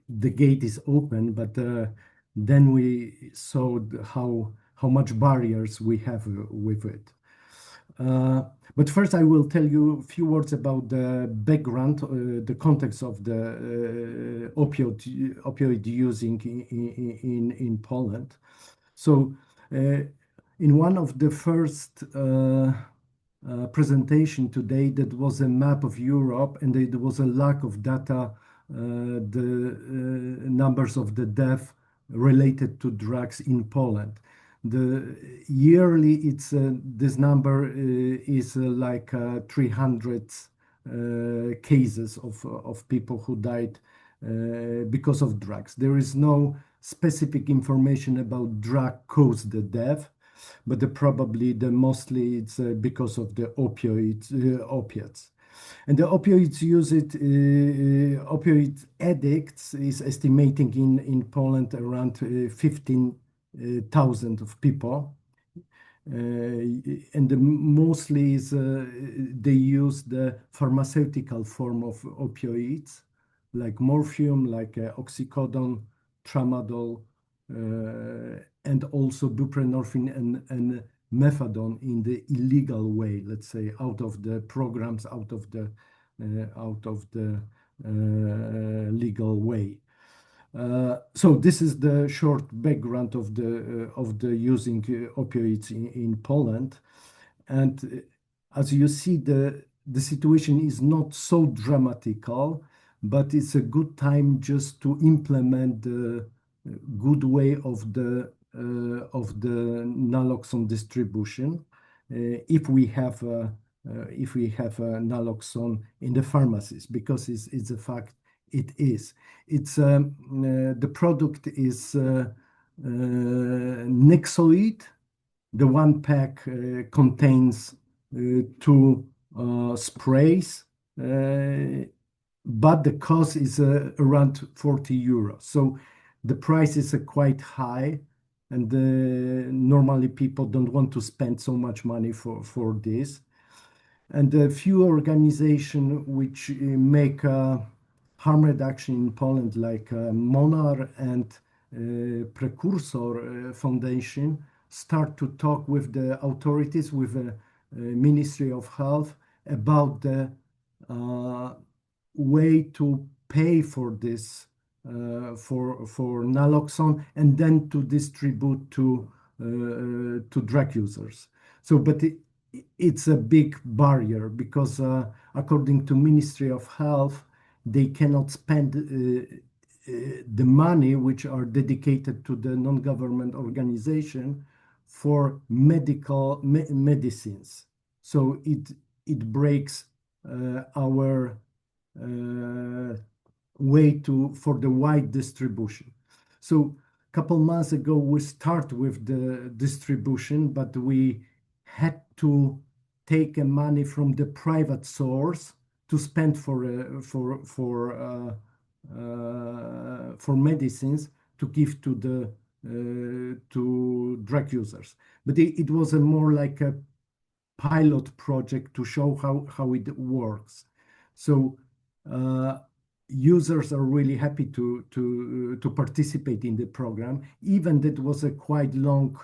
the gate is open, but then we saw how much barriers we have with it. But first, I will tell you a few words about the background, the context of the opioid using in Poland. So, in one of the first presentation today, that was a map of Europe, and there was a lack of data, the numbers of the death related to drugs in Poland. The yearly, it's this number is like 300 cases of people who died because of drugs. There is no specific information about drug caused the death, but probably mostly it's because of the opiates. And the opioids opioid addicts is estimating in Poland around 15,000 of people. And mostly they use the pharmaceutical form of opioids, like morphine, like oxycodone, tramadol, and also buprenorphine and methadone in the illegal way, let's say, out of the programs, out of the legal way. So this is the short background of the using opioids in Poland, and as you see, the situation is not so dramatical, but it's a good time just to implement the good way of the naloxone distribution. If we have naloxone in the pharmacies, because it's a fact, it is. It's the product is Nexoid. The one pack contains 2 sprays, but the cost is around 40 euros. So the price is quite high, and normally people don't want to spend so much money for this. And a few organizations which make harm reduction in Poland, like Monar and Precursor Foundation, start to talk with the authorities, with the Ministry of Health, about the way to pay for this, for naloxone, and then to distribute to drug users. So, but it's a big barrier because according to Ministry of Health, they cannot spend the money which are dedicated to the non-government organization for medicines. So it breaks our way for the wide distribution. So a couple months ago, we start with the distribution, but we had to take money from the private source to spend for medicines to give to drug users. But it was a more like a pilot project to show how it works. So users are really happy to participate in the program, even that was a quite long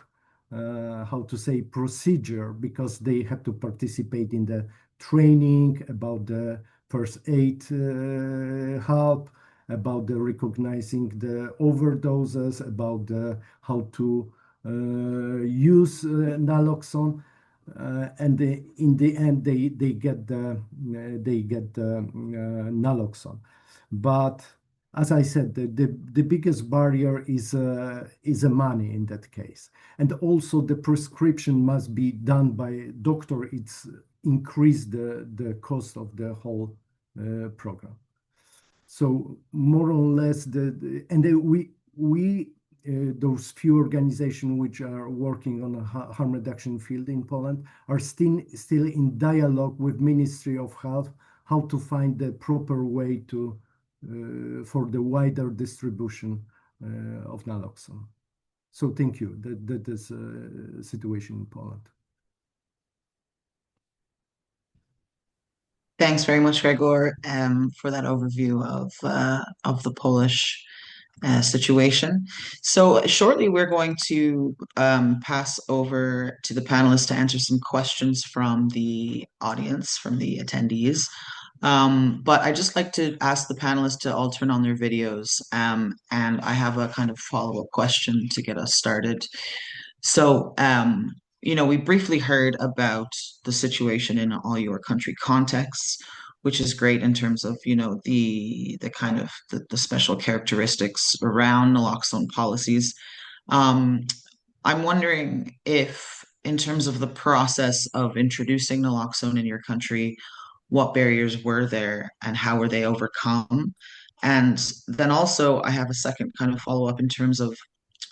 how to say procedure, because they had to participate in the training about the first aid help, about the recognizing the overdoses, about how to use naloxone. And in the end, they get the naloxone. But as I said, the biggest barrier is money in that case, and also the prescription must be done by doctor. It's increased the cost of the whole program. So more or less we those few organizations which are working on a harm reduction field in Poland are still in dialogue with Ministry of Health how to find the proper way for the wider distribution of naloxone. So thank you. That is a situation in Poland. Thanks very much, Gregor, for that overview of the Polish situation. So shortly, we're going to pass over to the panelists to answer some questions from the audience, from the attendees. But I'd just like to ask the panelists to all turn on their videos. And I have a kind of follow-up question to get us started. So, we briefly heard about the situation in all your country contexts, which is great in terms of, the kind of the special characteristics around naloxone policies. I'm wondering if, in terms of the process of introducing naloxone in your country, what barriers were there and how were they overcome? And then also, I have a second kind of follow-up in terms of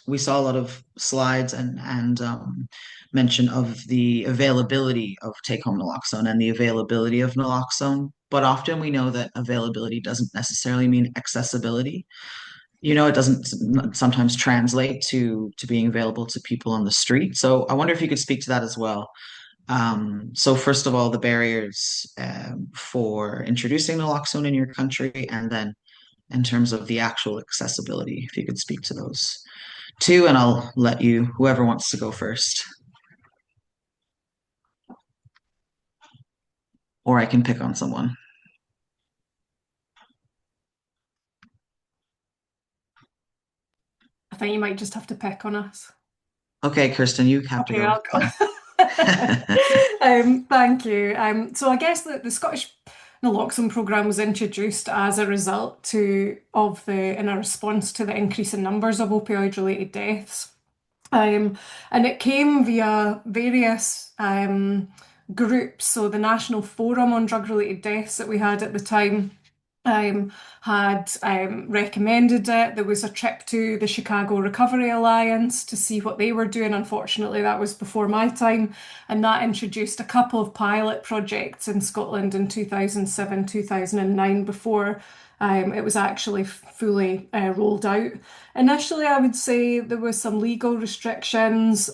we saw a lot of slides and mention of the availability of take-home naloxone and the availability of naloxone. But often we know that availability doesn't necessarily mean accessibility. It doesn't sometimes translate to being available to people on the street. So I wonder if you could speak to that as well. So first of all, the barriers for introducing naloxone in your country, and then in terms of the actual accessibility, if you could speak to those two, and I'll let whoever wants to go first. Or I can pick on someone. I think you might just have to pick on us. Okay, Kirsten, you have to Okay, go. I'll go. Thank you. So I guess that the Scottish naloxone programme was introduced as a result in a response to the increase in numbers of opioid-related deaths. And it came via various groups. So the National Forum on Drug-Related Deaths that we had at the time had recommended it. There was a trip to the Chicago Recovery Alliance to see what they were doing. Unfortunately, that was before my time, and that introduced a couple of pilot projects in Scotland in 2007, 2009 before it was actually fully rolled out. Initially, I would say there was some legal restrictions.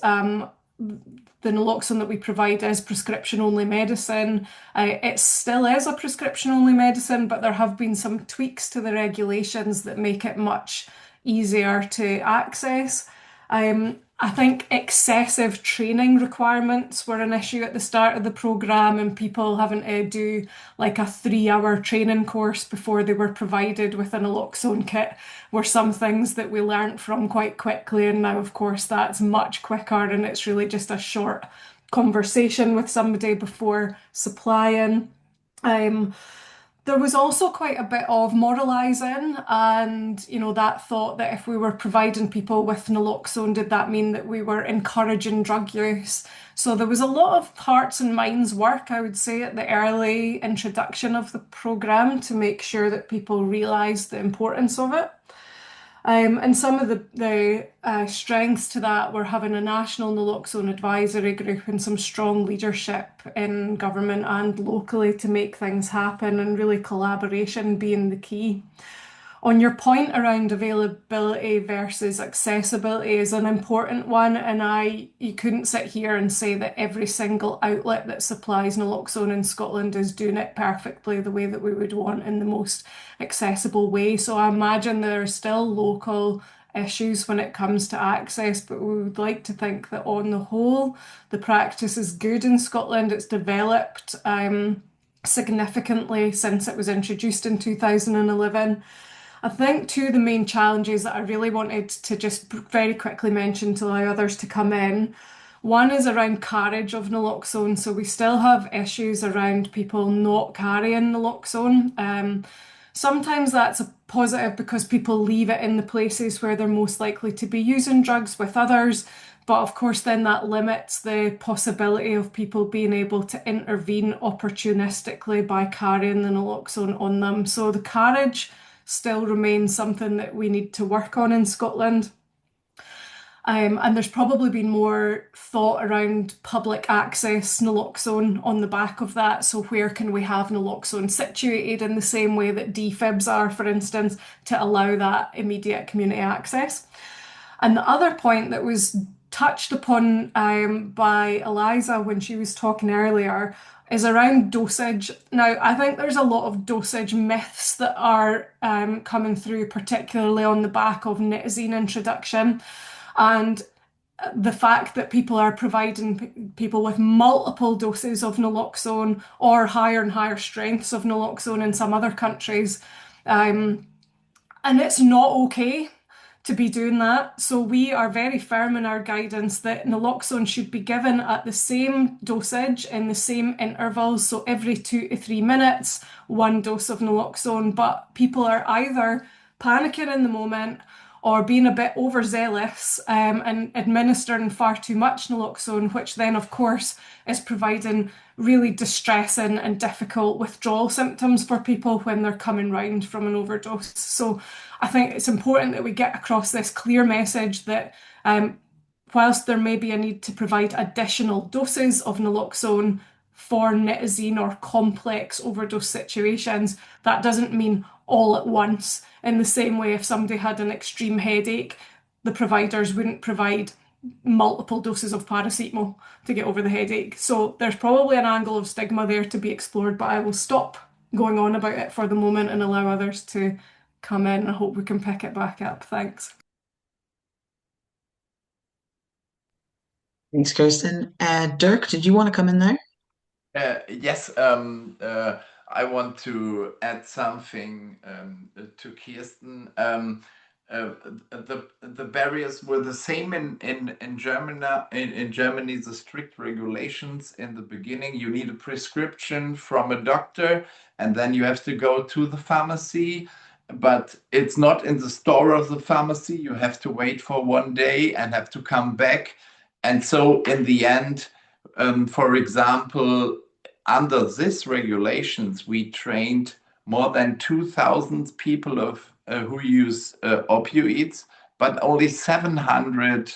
The naloxone that we provide is prescription-only medicine. It still is a prescription-only medicine, but there have been some tweaks to the regulations that make it much easier to access. I think excessive training requirements were an issue at the start of the programme, and people having to do like a 3-hour training course before they were provided with a naloxone kit were some things that we learnt from quite quickly. And now, of course, that's much quicker, and it's really just a short conversation with somebody before supplying. There was also quite a bit of moralising and, that thought that if we were providing people with naloxone, did that mean that we were encouraging drug use? So there was a lot of hearts and minds work, I would say, at the early introduction of the programme to make sure that people realised the importance of it. And some of the strengths to that were having a national naloxone advisory group and some strong leadership in government and locally to make things happen, and really collaboration being the key. On your point around availability versus accessibility is an important one, and you couldn't sit here and say that every single outlet that supplies naloxone in Scotland is doing it perfectly the way that we would want in the most accessible way. So I imagine there are still local issues when it comes to access, but we would like to think that on the whole, the practice is good in Scotland. It's developed significantly since it was introduced in 2011. I think two of the main challenges that I really wanted to just very quickly mention to allow others to come in. One is around carriage of naloxone. So we still have issues around people not carrying naloxone. Sometimes that's a positive because people leave it in the places where they're most likely to be using drugs with others. But of course, then that limits the possibility of people being able to intervene opportunistically by carrying the naloxone on them. So the carriage still remains something that we need to work on in Scotland. And there's probably been more thought around public access naloxone on the back of that. So where can we have naloxone situated in the same way that DFIBs are, for instance, to allow that immediate community access? And the other point that was touched upon by Eliza when she was talking earlier is around dosage. Now, I think there's a lot of dosage myths that are coming through, particularly on the back of nitazene introduction. And the fact that people are providing people with multiple doses of naloxone or higher and higher strengths of naloxone in some other countries. And it's not okay to be doing that. So we are very firm in our guidance that naloxone should be given at the same dosage in the same intervals. So every 2 to 3 minutes, 1 dose of naloxone. But people are either panicking in the moment or being a bit overzealous and administering far too much naloxone, which then, of course, is providing really distressing and difficult withdrawal symptoms for people when they're coming round from an overdose. So I think it's important that we get across this clear message that whilst there may be a need to provide additional doses of naloxone for nitazene or complex overdose situations, that doesn't mean all at once. In the same way, if somebody had an extreme headache, the providers wouldn't provide multiple doses of paracetamol to get over the headache. So there's probably an angle of stigma there to be explored, but I will stop going on about it for the moment and allow others to come in. I hope we can pick it back up. Thanks. Thanks, Kirsten. Dirk, did you want to come in there? Yes, I want to add something to Kirsten. The barriers were the same in Germany. In Germany, the strict regulations in the beginning, you need a prescription from a doctor, and then you have to go to the pharmacy. But it's not in the store of the pharmacy. You have to wait for 1 day and have to come back. And so in the end, for example, under these regulations, we trained more than 2,000 people who use opioids, but only 700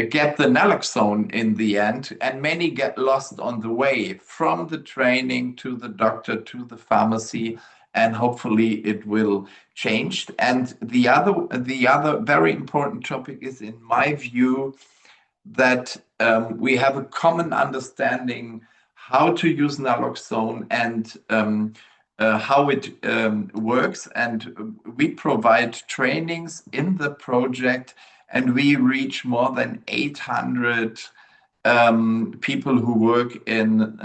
get the naloxone in the end, and many get lost on the way from the training to the doctor to the pharmacy, and hopefully it will change. And the other very important topic is, in my view, that we have a common understanding how to use naloxone and how it works. And we provide trainings in the project, and we reach more than 800 people who work in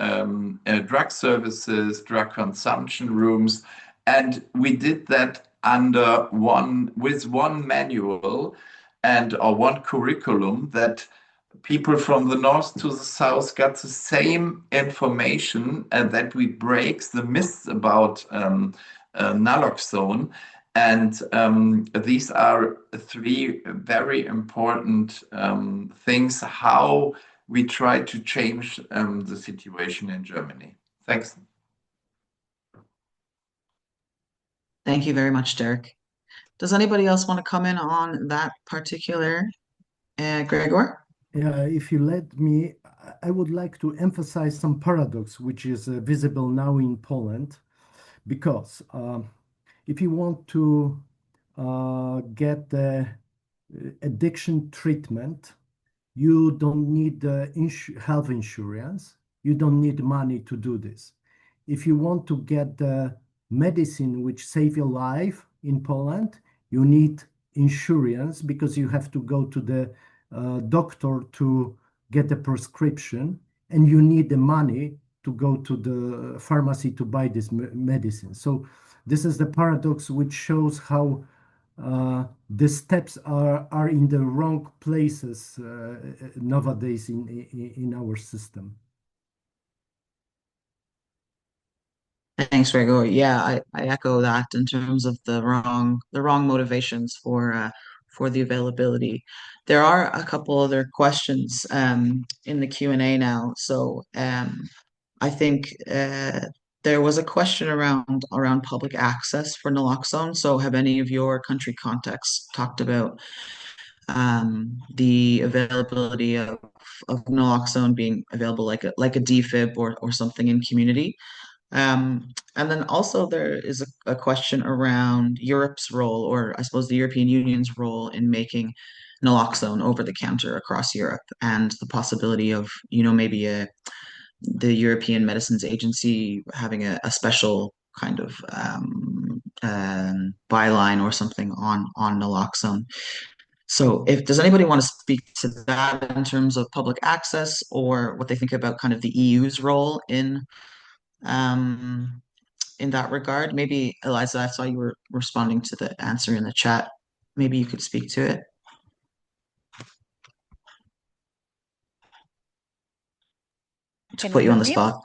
drug services, drug consumption rooms. And we did that with one manual or one curriculum that people from the north to the south got the same information, and that we breaks the myths about naloxone. And these are three very important things how we try to change the situation in Germany. Thanks. Thank you very much, Dirk. Does anybody else want to come in on that particular, Gregor? Yeah, if you let me, I would like to emphasize some paradox which is visible now in Poland, because if you want to get the addiction treatment, you don't need health insurance. You don't need money to do this. If you want to get the medicine which save your life in Poland, you need insurance because you have to go to the doctor to get a prescription, and you need the money to go to the pharmacy to buy this medicine. So this is the paradox which shows how the steps are in the wrong places nowadays in our system. Thanks, Gregor. Yeah, I echo that in terms of the wrong motivations for the availability. There are a couple other questions in the Q&A now. So I think there was a question around public access for naloxone. So have any of your country contacts talked about the availability of naloxone being available like a defib or something in community? And then also there is a question around Europe's role, or I suppose the European Union's role in making naloxone over the counter across Europe, and the possibility of, maybe the European Medicines Agency having a special kind of byline or something on naloxone. So does anybody want to speak to that in terms of public access, or what they think about kind of the EU's role in that regard? Maybe, Eliza, I saw you were responding to the answer in the chat. Maybe you could speak to it. To put you on the spot.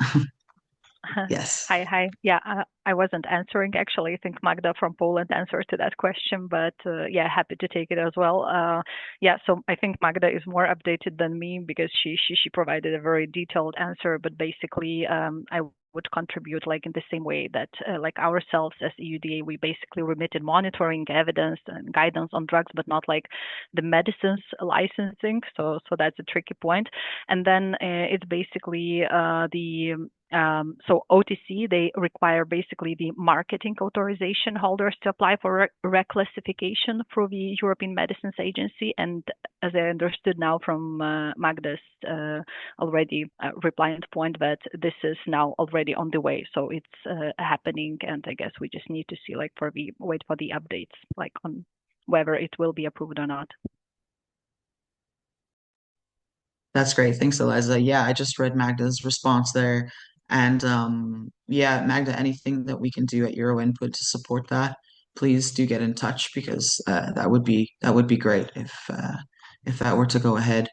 Yes. Hi. Yeah, I wasn't answering actually. I think Magda from Poland answered to that question, but yeah, happy to take it as well. Yeah, so I think Magda is more updated than me because she provided a very detailed answer. But basically, I would contribute like in the same way that like ourselves as EUDA, we basically remitted monitoring, evidence, and guidance on drugs, but not like the medicines licensing. So that's a tricky point. And then it's basically so OTC, they require basically the marketing authorization holders to apply for reclassification through the European Medicines Agency. And as I understood now from Magda's already replying point, that this is now already on the way. So it's happening, and I guess we just need to see wait for the updates, like on whether it will be approved or not. That's great. Thanks, Eliza. Yeah, I just read Magda's response there. And yeah, Magda, anything that we can do at Euro Input to support that, please do get in touch, because that would be great if that were to go ahead.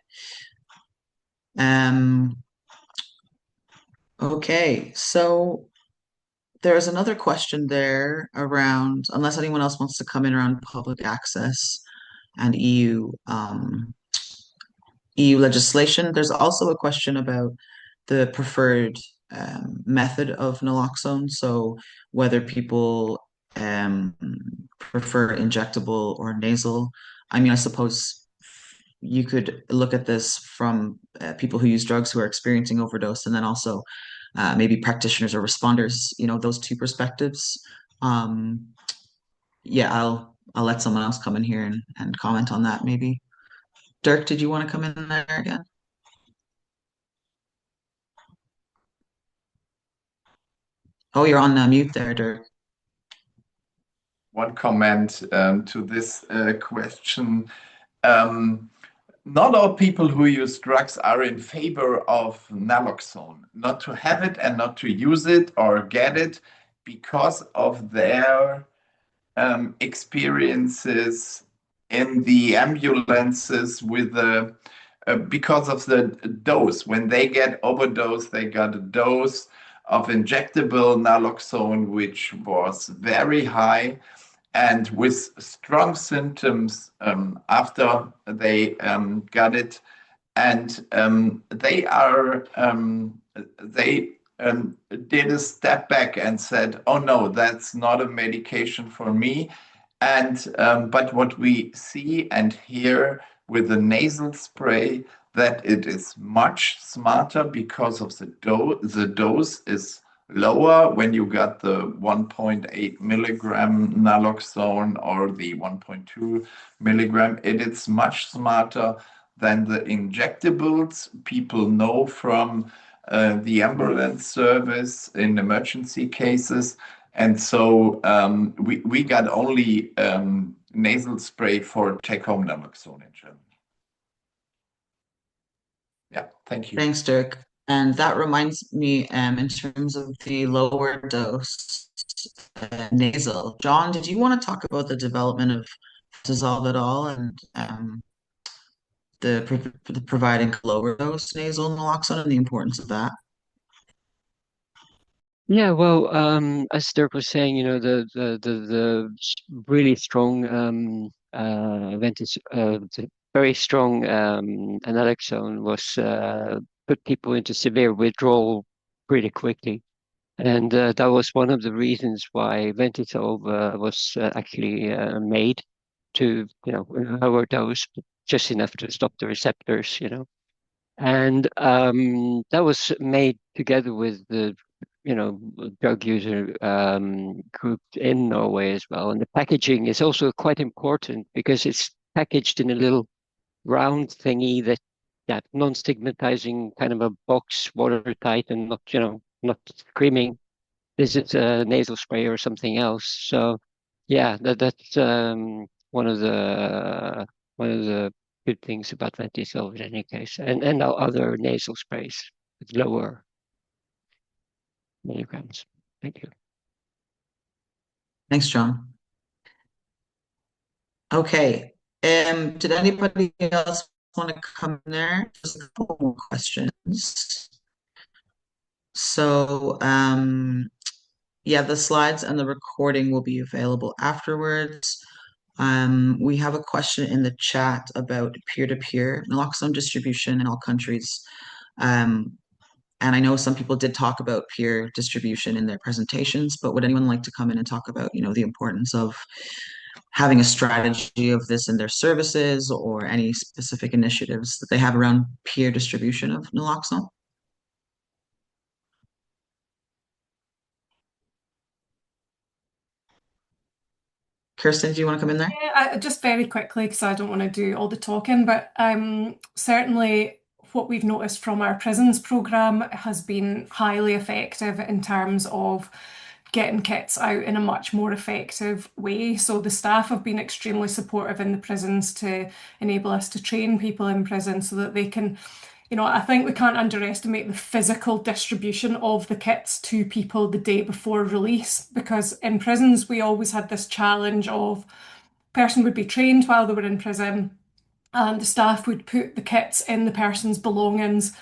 Okay, so there's another question there around, unless anyone else wants to come in around public access and EU legislation. There's also a question about the preferred method of naloxone. So whether people prefer injectable or nasal. I mean, I suppose you could look at this from people who use drugs who are experiencing overdose, and then also maybe practitioners or responders, those two perspectives. Yeah, I'll let someone else come in here and comment on that maybe. Dirk, did you want to come in there again? Oh, you're on mute there, Dirk. One comment to this question. Not all people who use drugs are in favor of naloxone, not to have it and not to use it or get it because of their experiences in the ambulances with the because of the dose. When they get overdose, they got a dose of injectable naloxone, which was very high and with strong symptoms after they got it. And they did a step back and said, "Oh no, that's not a medication for me." And but what we see and hear with the nasal spray, that it is much smarter because of the dose. The dose is lower when you got the 1.8 milligram naloxone or the 1.2 milligram. It is much smarter than the injectables people know from the ambulance service in emergency cases. And so we got only nasal spray for take-home naloxone in Germany. Yeah, thank you. Thanks, Dirk. And that reminds me, in terms of the lower dose nasal, John, did you want to talk about the development of dissolve it all and the providing lower dose nasal naloxone and the importance of that? Yeah, well, as Dirk was saying, the really strong the very strong naloxone was put people into severe withdrawal pretty quickly, and that was one of the reasons why Ventitol was actually made to lower dose, just enough to stop the receptors, and that was made together with the drug user group in Norway as well. And the packaging is also quite important because it's packaged in a little round thingy that non-stigmatizing kind of a box, watertight and not screaming, this is a nasal spray or something else. So yeah, that's one of the good things about Ventolin in any case, and our other nasal sprays with lower milligrams. Thank you. Thanks, John. Okay. Did anybody else want to come in there? Just a couple more questions. So, yeah, the slides and the recording will be available afterwards. We have a question in the chat about peer-to-peer naloxone distribution in all countries. And I know some people did talk about peer distribution in their presentations, but would anyone like to come in and talk about, the importance of having a strategy of this in their services or any specific initiatives that they have around peer distribution of naloxone? Kirsten, do you want to come in there? Yeah, just very quickly, because I don't want to do all the talking, but certainly what we've noticed from our prisons program has been highly effective in terms of getting kits out in a much more effective way. So the staff have been extremely supportive in the prisons to enable us to train people in prison so that they can, I think we can't underestimate the physical distribution of the kits to people the day before release, because in prisons we always had this challenge of person would be trained while they were in prison and the staff would put the kits in the person's belongings.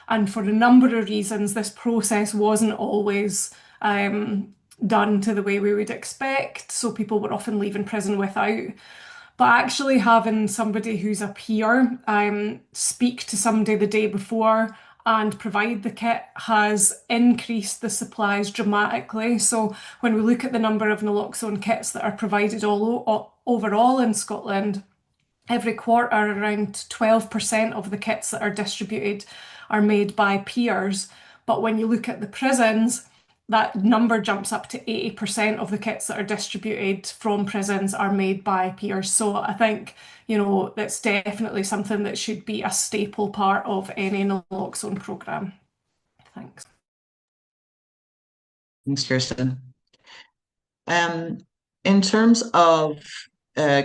And for a number of reasons, this process wasn't always done to the way we would expect. So people were often leaving prison without. But actually having somebody who's a peer speak to somebody the day before and provide the kit has increased the supplies dramatically. So when we look at the number of naloxone kits that are provided overall in Scotland, every quarter around 12% of the kits that are distributed are made by peers. But when you look at the prisons, that number jumps up to 80% of the kits that are distributed from prisons are made by peers. So I think, that's definitely something that should be a staple part of any naloxone programme. Thanks. Thanks, Kirsten. In terms of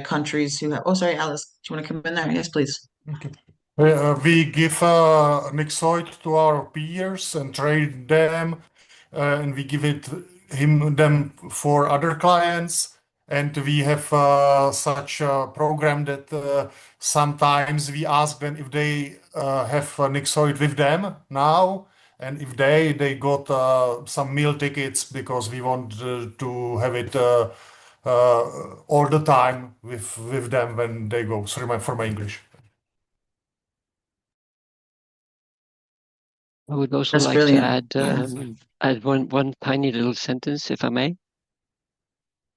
countries who have, oh, sorry, Alice, do you want to come in there? Yes, please. Okay. We give Nixoid to our peers and trade them, and we give them for other clients. And we have such a program that sometimes we ask them if they have Nixoid with them now, and if they got some meal tickets because we want to have it all the time with them when they go. Sorry for my English. I would also That's like to brilliant. add one tiny little sentence, if I may.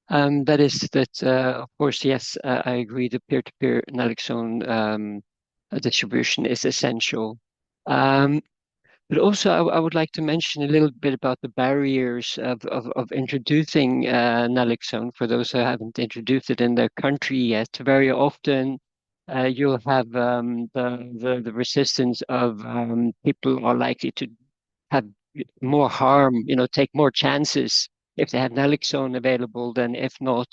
That is that, of course, yes, I agree. The peer-to-peer naloxone distribution is essential. But also, I would like to mention a little bit about the barriers of introducing naloxone for those who haven't introduced it in their country yet. Very often, you'll have the resistance of people are likely to have more harm, take more chances if they have naloxone available than if not,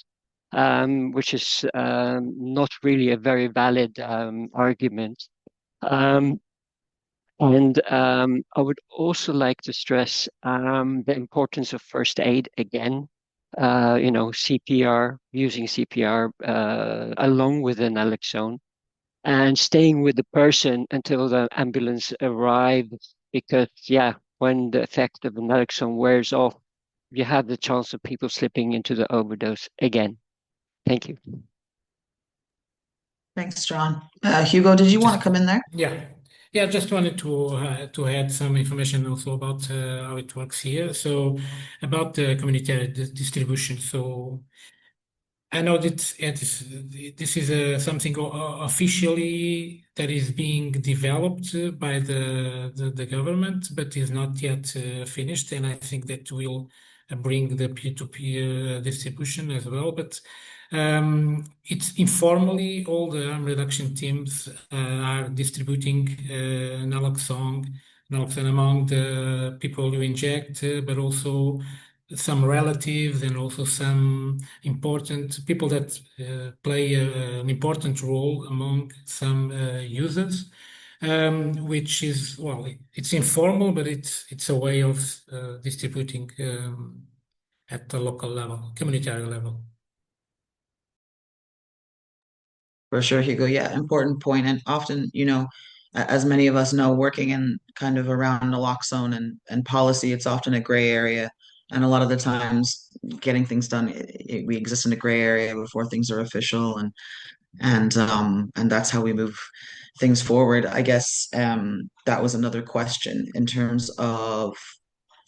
which is not really a very valid argument. Um, and I would also like to stress the importance of first aid again. CPR, using CPR along with the naloxone, and staying with the person until the ambulance arrives. Because, yeah, when the effect of the naloxone wears off, you have the chance of people slipping into the overdose again. Thank you. Thanks, John. Hugo, did you want to come in there? Yeah, just wanted to add some information also about how it works here. So about the community distribution. So I know that this is something officially that is being developed by the government, but is not yet finished. And I think that will bring the peer-to-peer distribution as well. But it's informally, all the harm reduction teams are distributing naloxone among the people who inject, but also some relatives and also some important people that play an important role among some users, which is, well, it's informal, but it's a way of distributing at the local level, communitary level. For sure, Hugo. Yeah, important point. And often, as many of us know, working in kind of around naloxone and policy, it's often a gray area. And a lot of the times, getting things done, we exist in a gray area before things are official, and that's how we move things forward. I guess that was another question in terms of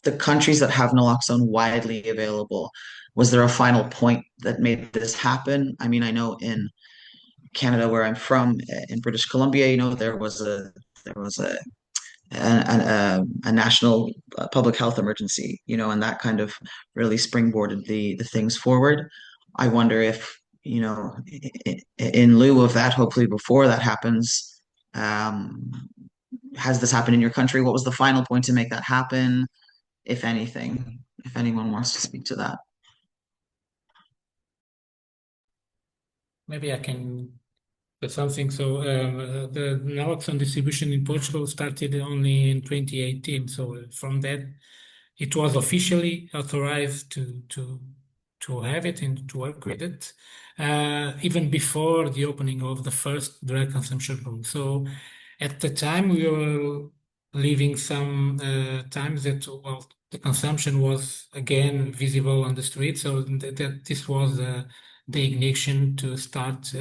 the countries that have naloxone widely available. Was there a final point that made this happen? I mean, I know in Canada, where I'm from, in British Columbia, there was a national public health emergency, and that kind of really springboarded the things forward. I wonder if, in lieu of that, hopefully before that happens, has this happened in your country? What was the final point to make that happen, if anything? If anyone wants to speak to that. Maybe I can put something. So the naloxone distribution in Portugal started only in 2018. So from that, it was officially authorized to have it and to work with it, even before the opening of the first drug consumption room. So at the time, we were living some times that, well, the consumption was again visible on the street. So that this was the ignition to start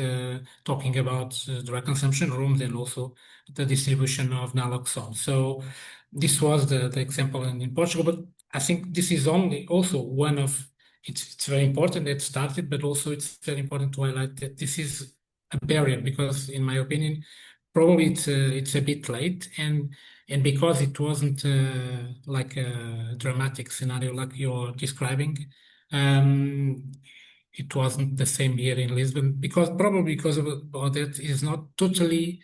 talking about drug consumption rooms and also the distribution of naloxone. So this was the example in Portugal, but I think this is only also one of, it's very important that it started, but also it's very important to highlight that this is a barrier because, in my opinion, probably it's a bit late, and because it wasn't like a dramatic scenario like you're describing, it wasn't the same here in Lisbon probably because of that is not totally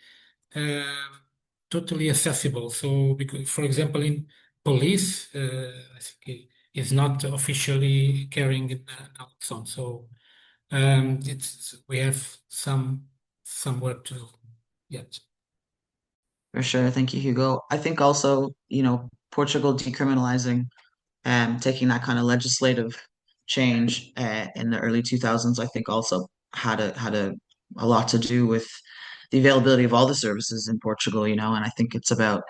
accessible. So, because, for example, in police, I think is not officially carrying naloxone. So we have some work to do yet. For sure. Thank you, Hugo. I think also, Portugal decriminalizing and taking that kind of legislative change in the early 2000s, I think also had a lot to do with the availability of all the services in Portugal, and I think it's about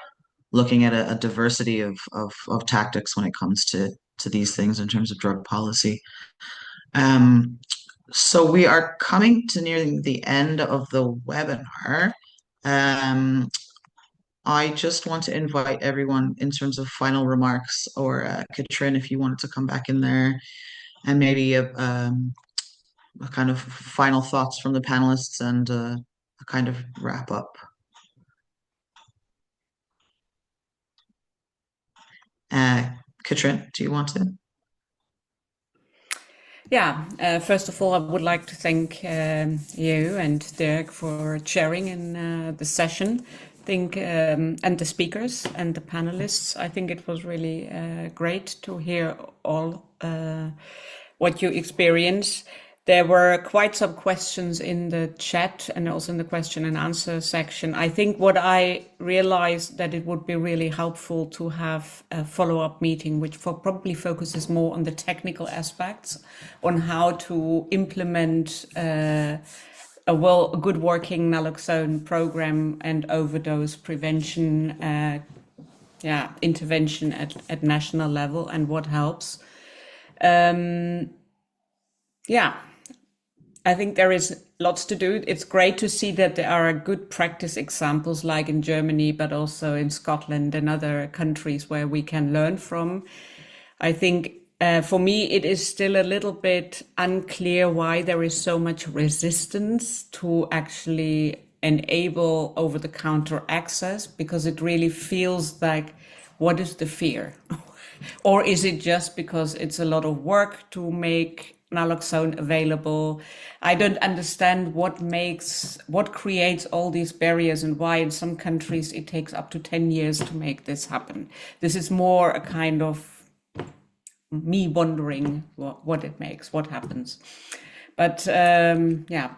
looking at a diversity of tactics when it comes to these things in terms of drug policy. So we are coming to near the end of the webinar. I just want to invite everyone in terms of final remarks, or Katrin, if you wanted to come back in there, and maybe a kind of final thoughts from the panelists and a kind of wrap up. Katrin, do you want to? Yeah, first of all, I would like to thank you and Dirk for chairing in the session. And the speakers and the panelists. I think it was really great to hear all what you experienced. There were quite some questions in the chat and also in the question and answer section. I think what I realized that it would be really helpful to have a follow-up meeting, which probably focuses more on the technical aspects, on how to implement a good working naloxone program and overdose prevention, intervention at national level, and what helps. I think there is lots to do. It's great to see that there are good practice examples like in Germany, but also in Scotland and other countries where we can learn from. I think for me, it is still a little bit unclear why there is so much resistance to actually enable over-the-counter access, because it really feels like, what is the fear? Or is it just because it's a lot of work to make naloxone available? I don't understand what creates all these barriers and why in some countries it takes up to 10 years to make this happen. This is more a kind of me wondering what it makes, what happens. But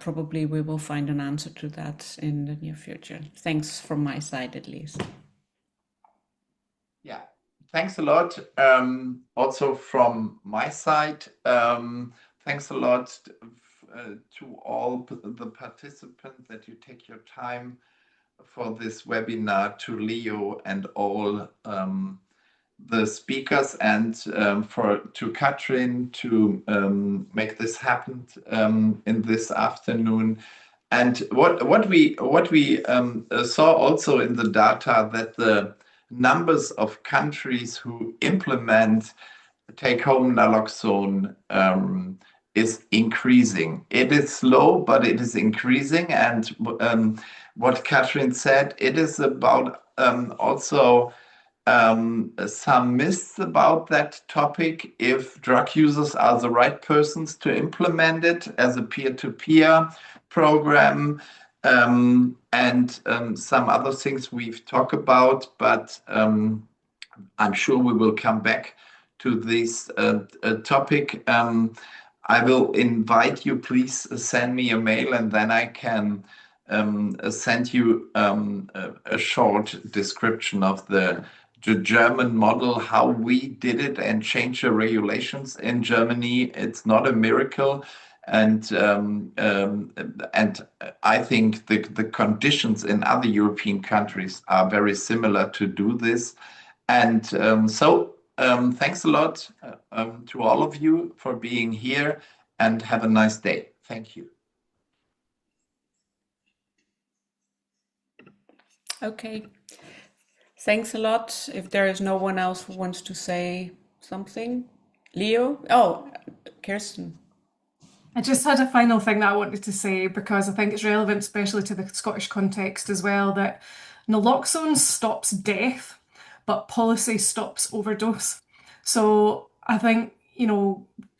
probably we will find an answer to that in the near future. Thanks from my side, at least. Yeah, thanks a lot. Also from my side, thanks a lot to all the participants that you take your time for this webinar, to Leo and all the speakers, and to Katrin to make this happen in this afternoon. And what we saw also in the data, that the numbers of countries who implement take-home naloxone is increasing. It is slow, but it is increasing. And what Katrin said, it is about also some myths about that topic, if drug users are the right persons to implement it as a peer-to-peer program, and some other things we've talked about, but I'm sure we will come back to this topic. I will invite you, please send me a mail, and then I can send you a short description of the German model, how we did it and changed the regulations in Germany. It's not a miracle. And I think the conditions in other European countries are very similar to do this. And thanks a lot to all of you for being here, and have a nice day. Thank you. Okay. Thanks a lot. If there is no one else who wants to say something. Leo? Oh, Kirsten. I just had a final thing that I wanted to say, because I think it's relevant, especially to the Scottish context as well, that naloxone stops death, but policy stops overdose. So I think,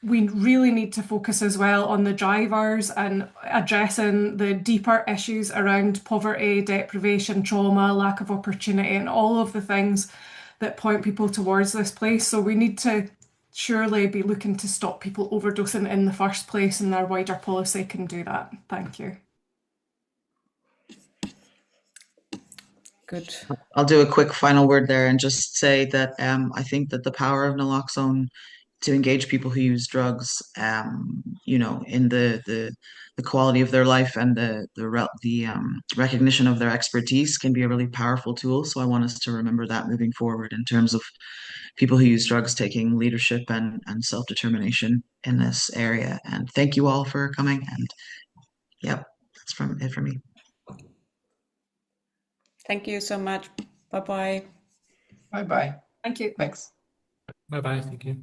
we really need to focus as well on the drivers and addressing the deeper issues around poverty, deprivation, trauma, lack of opportunity, and all of the things that point people towards this place. So we need to surely be looking to stop people overdosing in the first place, and our wider policy can do that. Thank you. Good. I'll do a quick final word there and just say that I think that the power of naloxone to engage people who use drugs, you know, in the quality of their life and the recognition of their expertise can be a really powerful tool. So I want us to remember that moving forward in terms of people who use drugs taking leadership and self-determination in this area. And thank you all for coming. And yep, that's it from me. Thank you so much. Bye-bye. Bye-bye. Thank you. Thanks. Bye bye. Thank you.